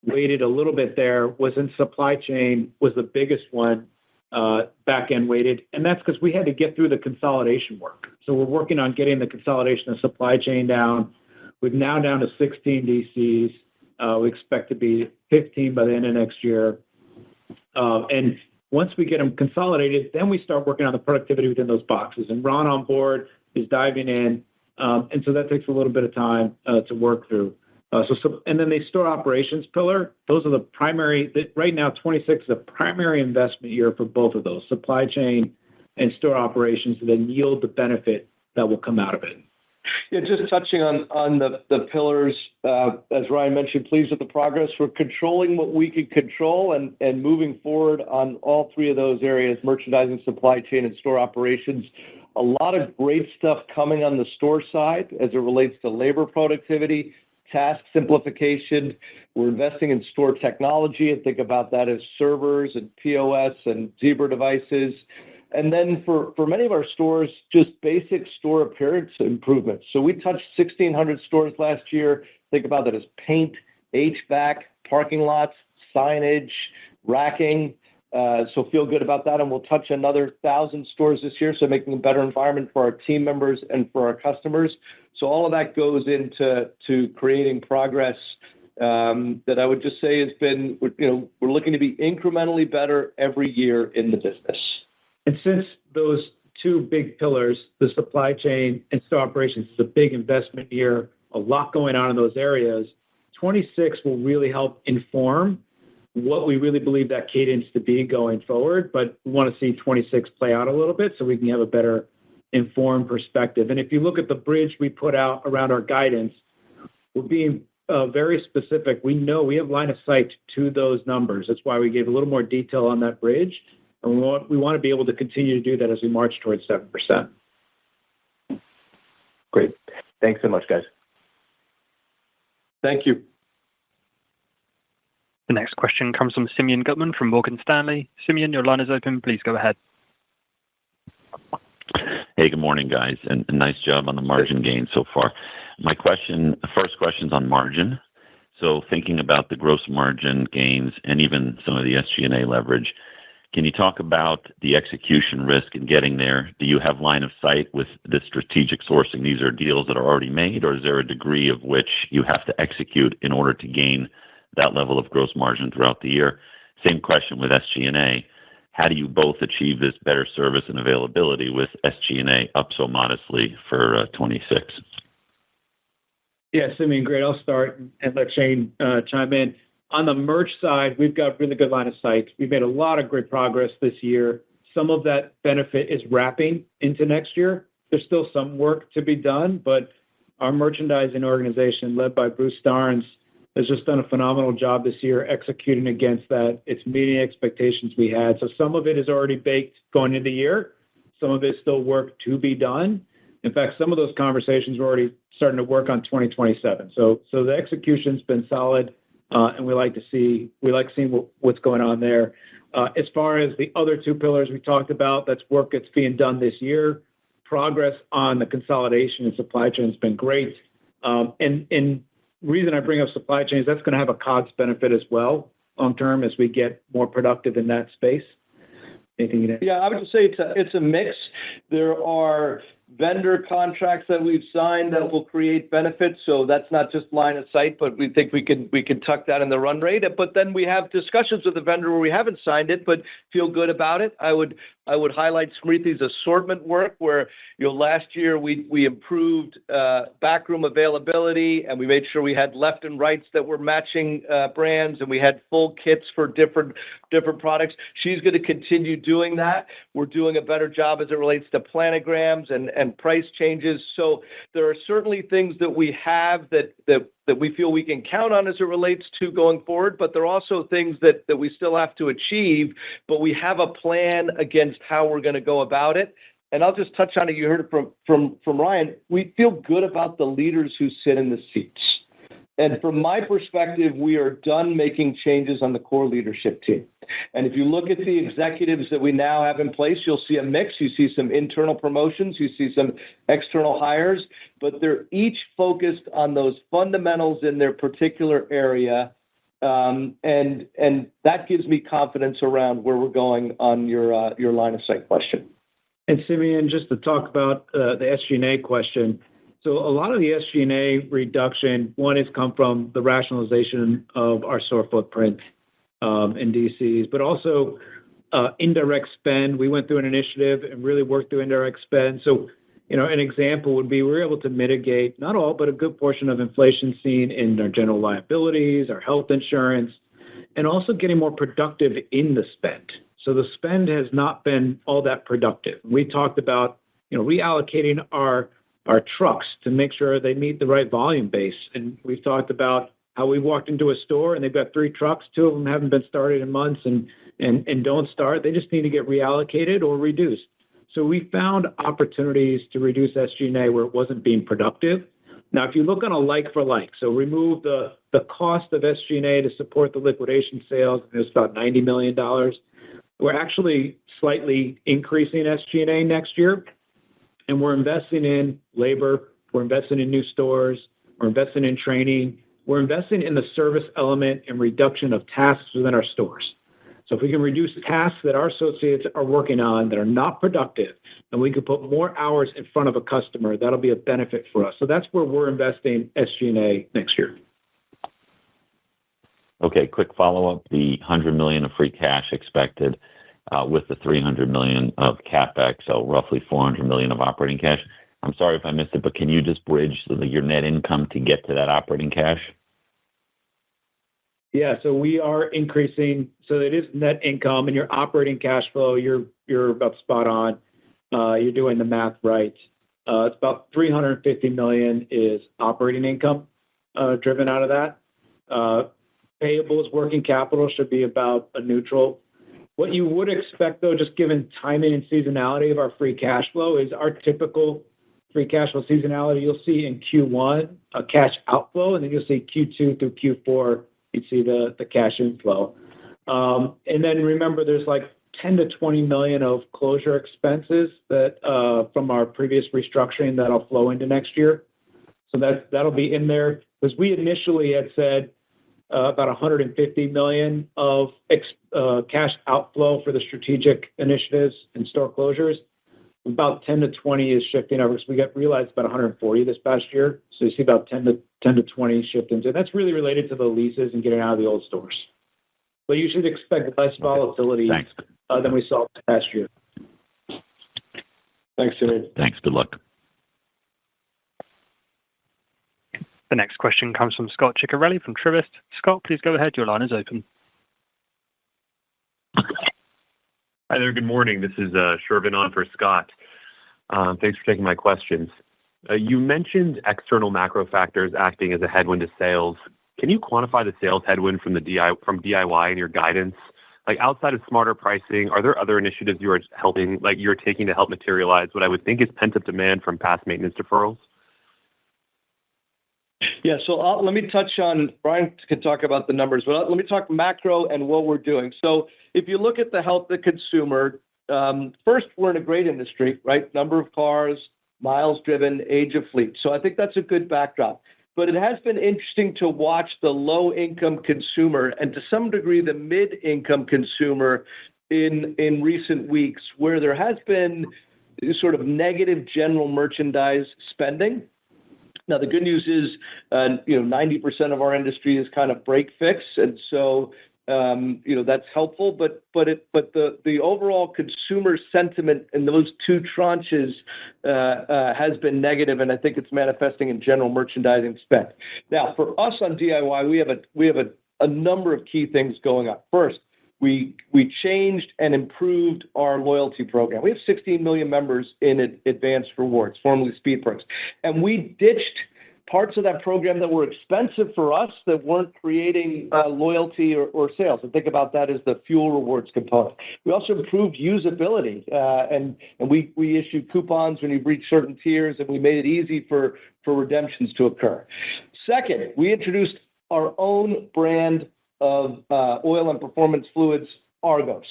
weighted a little bit there, was in supply chain was the biggest one, back-end weighted, and that's because we had to get through the consolidation work. So we're working on getting the consolidation of supply chain down. We're now down to 16 DCs. We expect to be 15 by the end of next year. And once we get them consolidated, then we start working on the productivity within those boxes. And Ron on board is diving in. And so that takes a little bit of time to work through. And then the store operations pillar, those are the primary, right now, 26 is a primary investment year for both of those, supply chain and store operations, to then yield the benefit that will come out of it. Yeah, just touching on the pillars, as Ryan mentioned, pleased with the progress. We're controlling what we can control and moving forward on all three of those areas, merchandising, supply chain, and store operations. A lot of great stuff coming on the store side as it relates to labor productivity, task simplification. We're investing in store technology, and think about that as servers and POS and Zebra devices. And then for many of our stores, just basic store appearance improvements. So we touched 1,600 stores last year. Think about that as paint, HVAC, parking lots, signage, racking. So feel good about that. And we'll touch another 1,000 stores this year, so making a better environment for our team members and for our customers. So all of that goes into creating progress that I would just say has been, we're looking to be incrementally better every year in the business. And since those two big pillars, the supply chain and store operations, is a big investment year, a lot going on in those areas, 26 will really help inform what we really believe that cadence to be going forward. But we want to see 26 play out a little bit so we can have a better informed perspective. And if you look at the bridge we put out around our guidance, we're being very specific. We know we have line of sight to those numbers. That's why we gave a little more detail on that bridge. And we want to be able to continue to do that as we march towards 7%. Great. Thanks so much, guys. Thank you. The next question comes from Simeon Gutman from Morgan Stanley. Simeon, your line is open. Please go ahead. Hey, Hey, good morning, guys, and nice job on the margin gain so far. First question's on margin. So thinking about the gross margin gains and even some of the SG&A leverage, can you talk about the execution risk in getting there? Do you have line of sight with the strategic sourcing? These are deals that are already made, or is there a degree of which you have to execute in order to gain that level of gross margin throughout the year? Same question with SG&A. How do you both achieve this better service and availability with SG&A up so modestly for 26? Yeah, Simeon, great. I'll start and let Shane chime in. On the merch side, we've got really good line of sight. We've made a lot of great progress this year. Some of that benefit is wrapping into next year. There's still some work to be done, but our merchandising organization, led by Bruce Starnes, has just done a phenomenal job this year executing against that. It's meeting expectations we had. So some of it is already baked going into the year. Some of it is still work to be done. In fact, some of those conversations we're already starting to work on 2027. So the execution's been solid, and we like seeing what's going on there. As far as the other two pillars we talked about, that's work that's being done this year. Progress on the consolidation and supply chain has been great. And reason I bring up supply chain is that's going to have a COGS benefit as well long term as we get more productive in that space. Anything you add? Yeah, I would just say it's a mix. There are vendor contracts that we've signed that will create benefits. So that's not just line of sight, but we think we can tuck that in the run rate. But then we have discussions with the vendor where we haven't signed it, but feel good about it. I would highlight Smriti's assortment work where, last year we improved backroom availability, and we made sure we had left and rights that were matching brands, and we had full kits for different products. She's going to continue doing that. We're doing a better job as it relates to planograms and price changes. So there are certainly things that we have that we feel we can count on as it relates to going forward, but there are also things that we still have to achieve, but we have a plan against how we're going to go about it. And I'll just touch on it. You heard it from Ryan. We feel good about the leaders who sit in the seats. And from my perspective, we are done making changes on the core leadership team. And if you look at the executives that we now have in place, you'll see a mix. You see some internal promotions, you see some external hires, but they're each focused on those fundamentals in their particular area. And that gives me confidence around where we're going on your line of sight question. And Simeon, just to talk about the SG&A question. So a lot of the SG&A reduction, one has come from the rationalization of our store footprint in DCs, but also indirect spend. We went through an initiative and really worked through indirect spend. So, an example would be we're able to mitigate, not all, but a good portion of inflation seen in our general liabilities, our health insurance, and also getting more productive in the spend. So the spend has not been all that productive. We talked about, reallocating our trucks to make sure they meet the right volume base. And we've talked about how we walked into a store and they've got 3 trucks, 2 of them haven't been started in months and don't start. They just need to get reallocated or reduced. So we found opportunities to reduce SG&A where it wasn't being productive. Now, if you look on a like for like, so remove the cost of SG&A to support the liquidation sales, it was about $90 million. We're actually slightly increasing SG&A next year. And we're investing in labor, we're investing in new stores, we're investing in training, we're investing in the service element and reduction of tasks within our stores. So if we can reduce tasks that our associates are working on that are not productive, and we can put more hours in front of a customer, that'll be a benefit for us. So that's where we're investing SG&A next year. Okay, quick follow-up. The $100 million of free cash expected with the $300 million of CapEx, so roughly $400 million of operating cash. I'm sorry if I missed it, but can you just bridge your net income to get to that operating cash? Yeah, so we are increasing. So it is net income and your operating cash flow. You're about spot on. You're doing the math right. It's about $350 million is operating income driven out of that. Payables, working capital should be about a neutral. What you would expect, though, just given timing and seasonality of our free cash flow, is our typical free cash flow seasonality. You'll see in Q1 a cash outflow, and then you'll see Q2 through Q4, you'd see the cash inflow. And then remember, there's like $10 to $20 million of closure expenses that from our previous restructuring that'll flow into next year. So that'll be in there. Because we initially had said about $150 million of cash outflow for the strategic initiatives and store closures. About 10 to 20 is shifting over. So we realized about 140 this past year. So you see about 10 to 20 shift into. That's really related to the leases and getting out of the old stores. But you should expect less volatility than we saw this past year. Thanks, Jimmy. Thanks. Good luck. The next question comes from Scott Ciccarelli from Truist. Scott, please go ahead. Your line is open. Hi there. Good morning. This is Shervin on for Scott. Thanks for taking my questions. You mentioned external macro factors acting as a headwind to sales. Can you quantify the sales headwind from DIY in your guidance? Like outside of smarter pricing, are there other initiatives you're taking to help materialize what I would think is pent-up demand from past maintenance deferrals? Yeah, so let me touch on, Brian can talk about the numbers, but let me talk macro and what we're doing. So if you look at the health of the consumer, first, we're in a great industry, right? Number of cars, miles driven, age of fleet. So I think that's a good backdrop. But it has been interesting to watch the low-income consumer and to some degree the mid-income consumer in recent weeks where there has been sort of negative general merchandise spending. Now, the good news is, 90% of our industry is kind of break fix. And so, that's helpful. But the overall consumer sentiment in those two tranches has been negative. And I think it's manifesting in general merchandising spend. Now, for us on DIY, we have a number of key things going on. First, we changed and improved our loyalty program. We have 16 million members in Advanced Rewards, formerly Speed Perks. And we ditched parts of that program that were expensive for us that weren't creating loyalty or sales. And think about that as the fuel rewards component. We also improved usability. And we issued coupons when you reach certain tiers, and we made it easy for redemptions to occur. Second, we introduced our own brand of oil and performance fluids, Argos.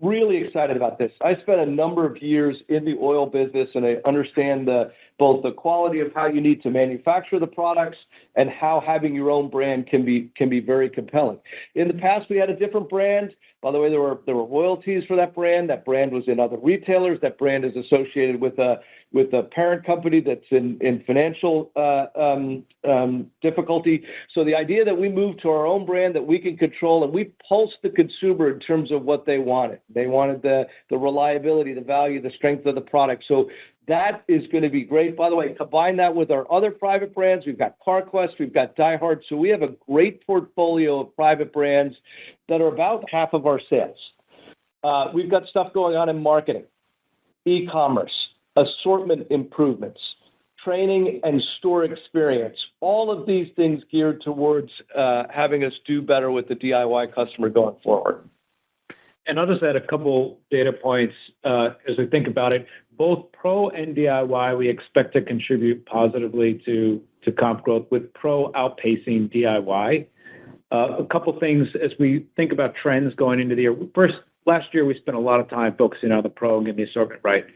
Really excited about this. I spent a number of years in the oil business, and I understand both the quality of how you need to manufacture the products and how having your own brand can be very compelling. In the past, we had a different brand. By the way, there were royalties for that brand. That brand was in other retailers. That brand is associated with a parent company that's in financial difficulty. So the idea that we moved to our own brand that we can control, and we pulsed the consumer in terms of what they wanted. They wanted the reliability, the value, the strength of the product. So that is going to be great. By the way, combine that with our other private brands. We've got Carquest, we've got Die Hard. So we have a great portfolio of private brands that are about half of our sales. We've got stuff going on in marketing, e-commerce, assortment improvements, training and store experience. All of these things geared towards having us do better with the DIY customer going forward. And I'll just add a couple data points as we think about it. Both Pro and DIY, we expect to contribute positively to comp growth, with Pro outpacing DIY. A couple things as we think about trends going into the year. First, last year we spent a lot of time focusing on the Pro and getting the assortment right.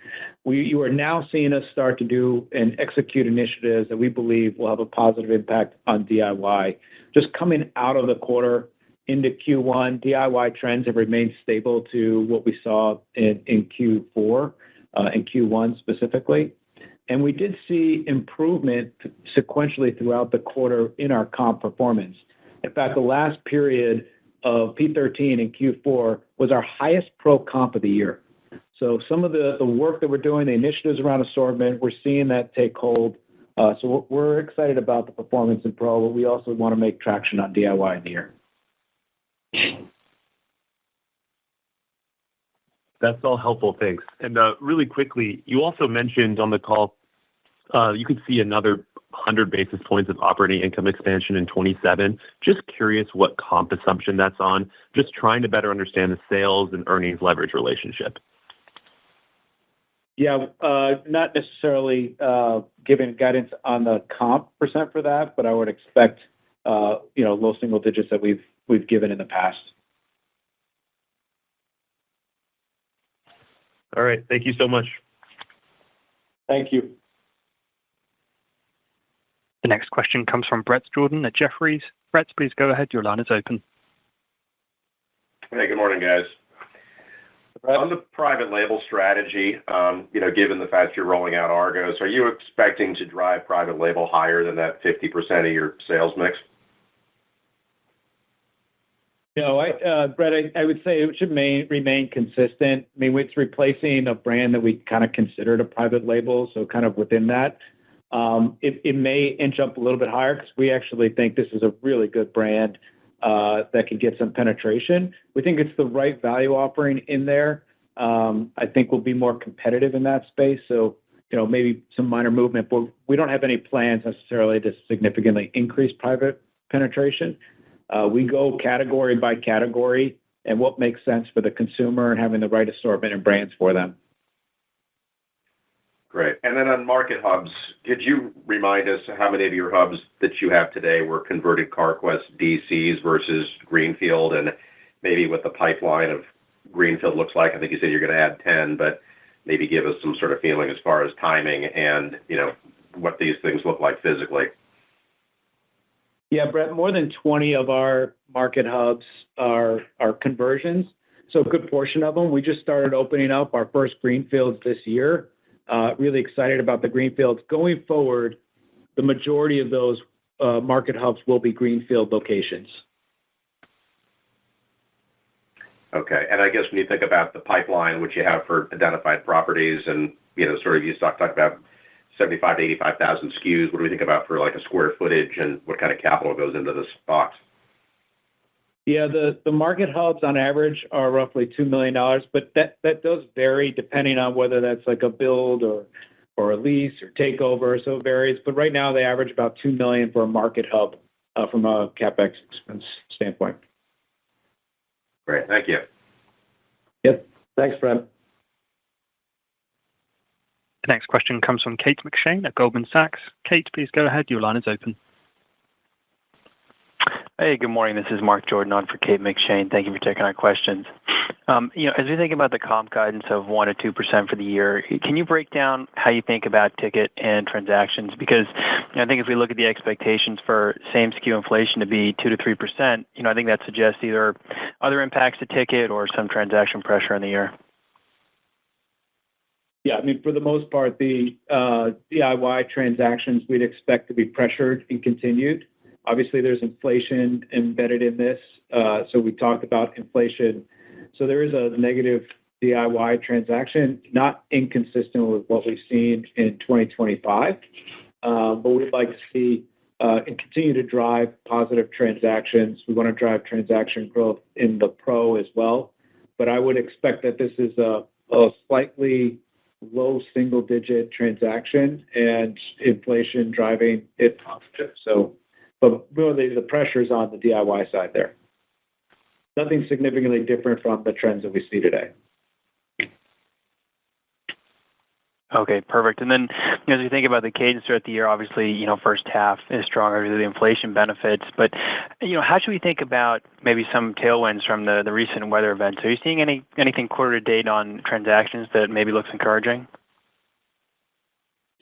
You are now seeing us start to do and execute initiatives that we believe will have a positive impact on DIY. Just coming out of the quarter into Q1, DIY trends have remained stable to what we saw in Q4 and Q1 specifically. And we did see improvement sequentially throughout the quarter in our comp performance. In fact, the last period of P13 in Q4 was our highest Pro comp of the year. So some of the work that we're doing, the initiatives around assortment, we're seeing that take hold. So we're excited about the performance in Pro, but we also want to make traction on DIY in the year. That's all helpful. Thanks. And really quickly, you also mentioned on the call, you could see another 100 basis points of operating income expansion in 27. Just curious what comp assumption that's on. Just trying to better understand the sales and earnings leverage relationship. Yeah, not necessarily giving guidance on the comp percent for that, but I would expect low single digits that we've given in the past. All right. Thank you so much. Thank you. The next question comes from Brett Jordan at Jefferies. Brett, please go ahead. Your line is open. Hey, good morning, guys. On the private label strategy, given the fact you're rolling out Argos, are you expecting to drive private label higher than that 50% of your sales mix? Brett, I would say it should remain consistent. I mean, it's replacing a brand that we kind of considered a private label, so kind of within that. It may inch up a little bit higher because we actually think this is a really good brand that can get some penetration. We think it's the right value offering in there. I think we'll be more competitive in that space. So, maybe some minor movement, but we don't have any plans necessarily to significantly increase private penetration. We go category by category and what makes sense for the consumer and having the right assortment and brands for them. Great. And then on market hubs, could you remind us how many of your hubs that you have today were converted Carquest DCs versus Greenfield, and maybe what the pipeline of Greenfield looks like? I think you said you're going to add 10, but maybe give us some sort of feeling as far as timing and, what these things look like physically. Yeah, Brett, more than 20 of our market hubs are conversions. So a good portion of them. We just started opening up our first Greenfields this year. Really excited about the Greenfields. Going forward, the majority of those market hubs will be Greenfield locations. Okay. And I guess when you think about the pipeline, which you have for identified properties and, sort of you talk about 75 to 85,000 SKUs, what do we think about for like a square footage and what kind of capital goes into this box? Yeah, the market hubs on average are roughly $2 million, but that does vary depending on whether that's like a build or a lease or takeover. So it varies. But right now they average about $2 million for a market hub from a CapEx expense standpoint. Great. Thank you. Yep. Thanks, Brent. The next question comes from Kate McShane at Goldman Sachs. Kate, please go ahead. Your line is open. Hey, good morning. This is Mark Jordan on for Kate McShane. Thank you for taking our questions. As we think about the comp guidance of 1% to 2% for the year, can you break down how you think about ticket and transactions? Because I think if we look at the expectations for same SKU inflation to be 2% to 3%, I think that suggests either other impacts to ticket or some transaction pressure in the year. Yeah, I mean, for the most part, the DIY transactions we'd expect to be pressured and continued. Obviously, there's inflation embedded in this. So we talked about inflation. So there is a negative DIY transaction, not inconsistent with what we've seen in 2025. But we'd like to see and continue to drive positive transactions. We want to drive transaction growth in the pro as well. But I would expect that this is a slightly low single-digit transaction and inflation driving it positive. But really, the pressure's on the DIY side there. Nothing significantly different from the trends that we see today. Okay, perfect. And then as we think about the cadence throughout the year, obviously, first half is stronger due to the inflation benefits. But, how should we think about maybe some tailwinds from the recent weather events? Are you seeing anything quarter to date on transactions that maybe looks encouraging?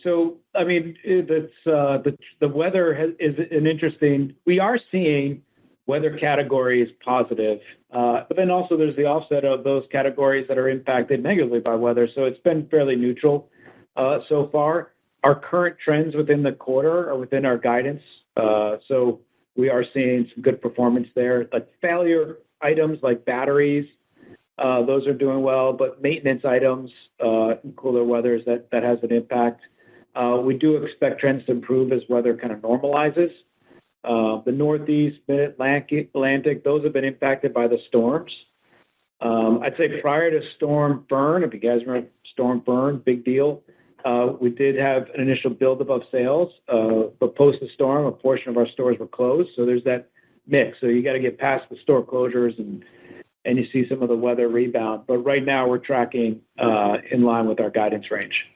So, I mean, the weather is an interesting. We are seeing weather categories positive, but then also there's the offset of those categories that are impacted negatively by weather. So it's been fairly neutral so far. Our current trends within the quarter are within our guidance. So we are seeing some good performance there. Like failure items like batteries, those are doing well, but maintenance items in cooler weathers, that has an impact. We do expect trends to improve as weather kind of normalizes. The Northeast, Mid-Atlantic, those have been impacted by the storms. I'd say prior to Storm Fern, if you guys remember Storm Fern, big deal, we did have an initial build above sales, but post the storm, a portion of our stores were closed. So there's that mix. So you got to get past the store closures and you see some of the weather rebound. But right now we're tracking in line with our guidance range.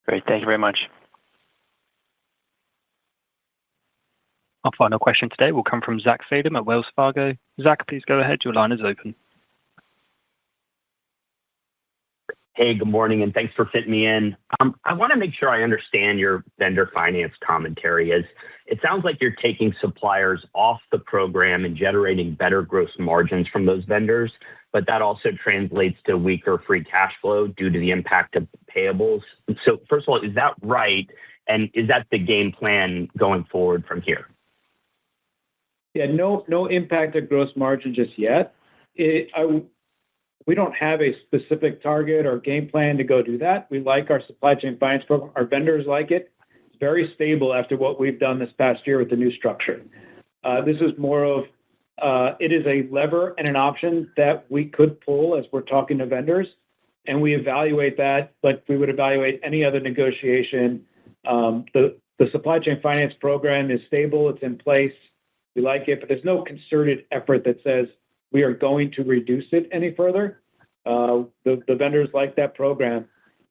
Great. Thank you very much. Our final question today will come from Zach Fadem at Wells Fargo. Zach, please go ahead. Your line is open. Hey, good morning, and thanks for fitting me in. I want to make sure I understand your vendor finance commentary. As it sounds like you're taking suppliers off the program and generating better gross margins from those vendors, but that also translates to weaker free cash flow due to the impact of payables. So first of all, is that right? And is that the game plan going forward from here? Yeah, no impact to gross margin just yet. We don't have a specific target or game plan to go do that. We like our supply chain finance program. Our vendors like it. It's very stable after what we've done this past year with the new structure. This is more of, it is a lever and an option that we could pull as we're talking to vendors, and we evaluate that, but we would evaluate any other negotiation. The supply chain finance program is stable. It's in place. We like it, but there's no concerted effort that says we are going to reduce it any further. The vendors like that program.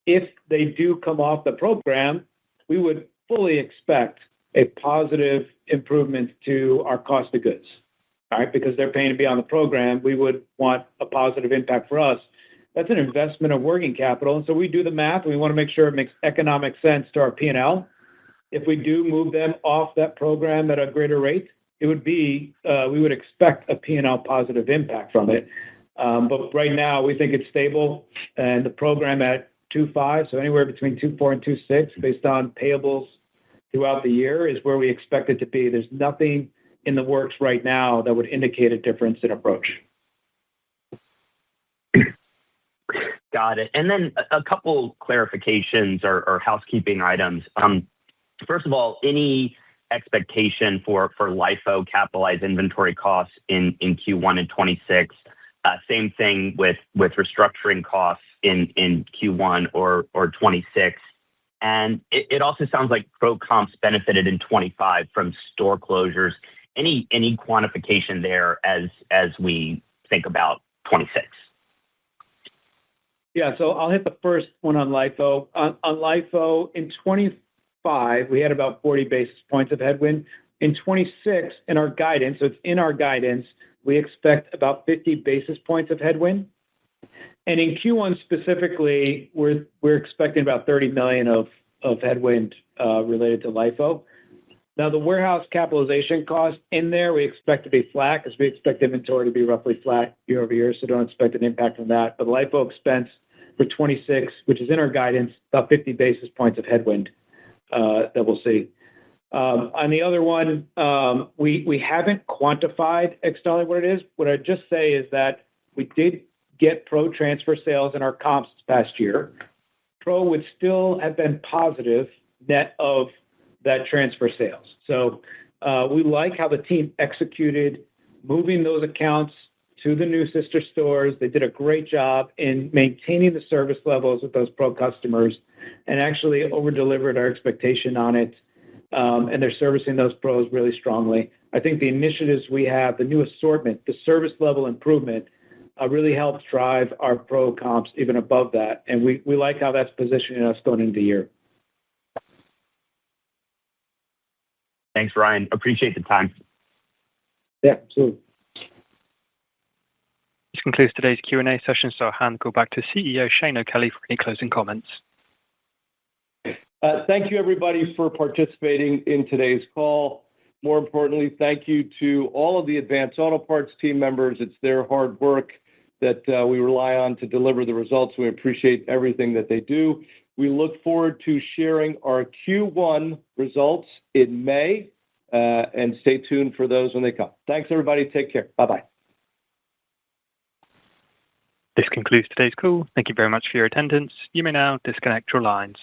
If they do come off the program, we would fully expect a positive improvement to our cost of goods, all right? Because they're paying to be on the program, we would want a positive impact for us. That's an investment of working capital, and so we do the math, and we want to make sure it makes economic sense to our P&L. If we do move them off that program at a greater rate, it would be, we would expect a P&L positive impact from it. But right now, we think it's stable, and the program at 2.5, so anywhere between 2.4 and 2.6, based on payables throughout the year, is where we expect it to be. There's nothing in the works right now that would indicate a difference in approach. Got it. And then a couple clarifications or housekeeping items. First of all, any expectation for LIFO capitalized inventory costs in Q1 and 26? Same thing with restructuring costs in Q1 or 26. And it also sounds like pro comps benefited in 25 from store closures. Any quantification there as we think about 26? Yeah, so I'll hit the first one on LIFO. On LIFO, in 25, we had about 40 basis points of headwind. In 26, in our guidance, so it's in our guidance, we expect about 50 basis points of headwind. And in Q1 specifically, we're expecting about $30 million of headwind related to LIFO. Now, the warehouse capitalization cost in there, we expect to be flat because we expect inventory to be roughly flat year over year, so don't expect an impact from that. But LIFO expense for 26, which is in our guidance, about 50 basis points of headwind that we'll see. On the other one, we haven't quantified externally what it is. What I'd just say is that we did get pro transfer sales in our comps this past year. Pro would still have been positive net of that transfer sales. So we like how the team executed moving those accounts to the new sister stores. They did a great job in maintaining the service levels with those pro customers and actually over-delivered our expectation on it. And they're servicing those pros really strongly. I think the initiatives we have, the new assortment, the service level improvement, really helps drive our pro comps even above that. And we like how that's positioning us going into the year. Thanks, Ryan. Appreciate the time. Yeah, absolutely. This concludes today's Q&A session, so I'll hand the call back to CEO Shane O'Kelly for any closing comments. Thank you, everybody, for participating in today's call. More importantly, thank you to all of the Advance Auto Parts team members. It's their hard work that we rely on to deliver the results. We appreciate everything that they do. We look forward to sharing our Q1 results in May, and stay tuned for those when they come. Thanks, everybody. Take care. Bye-bye. This concludes today's call. Thank you very much for your attendance. You may now disconnect your lines.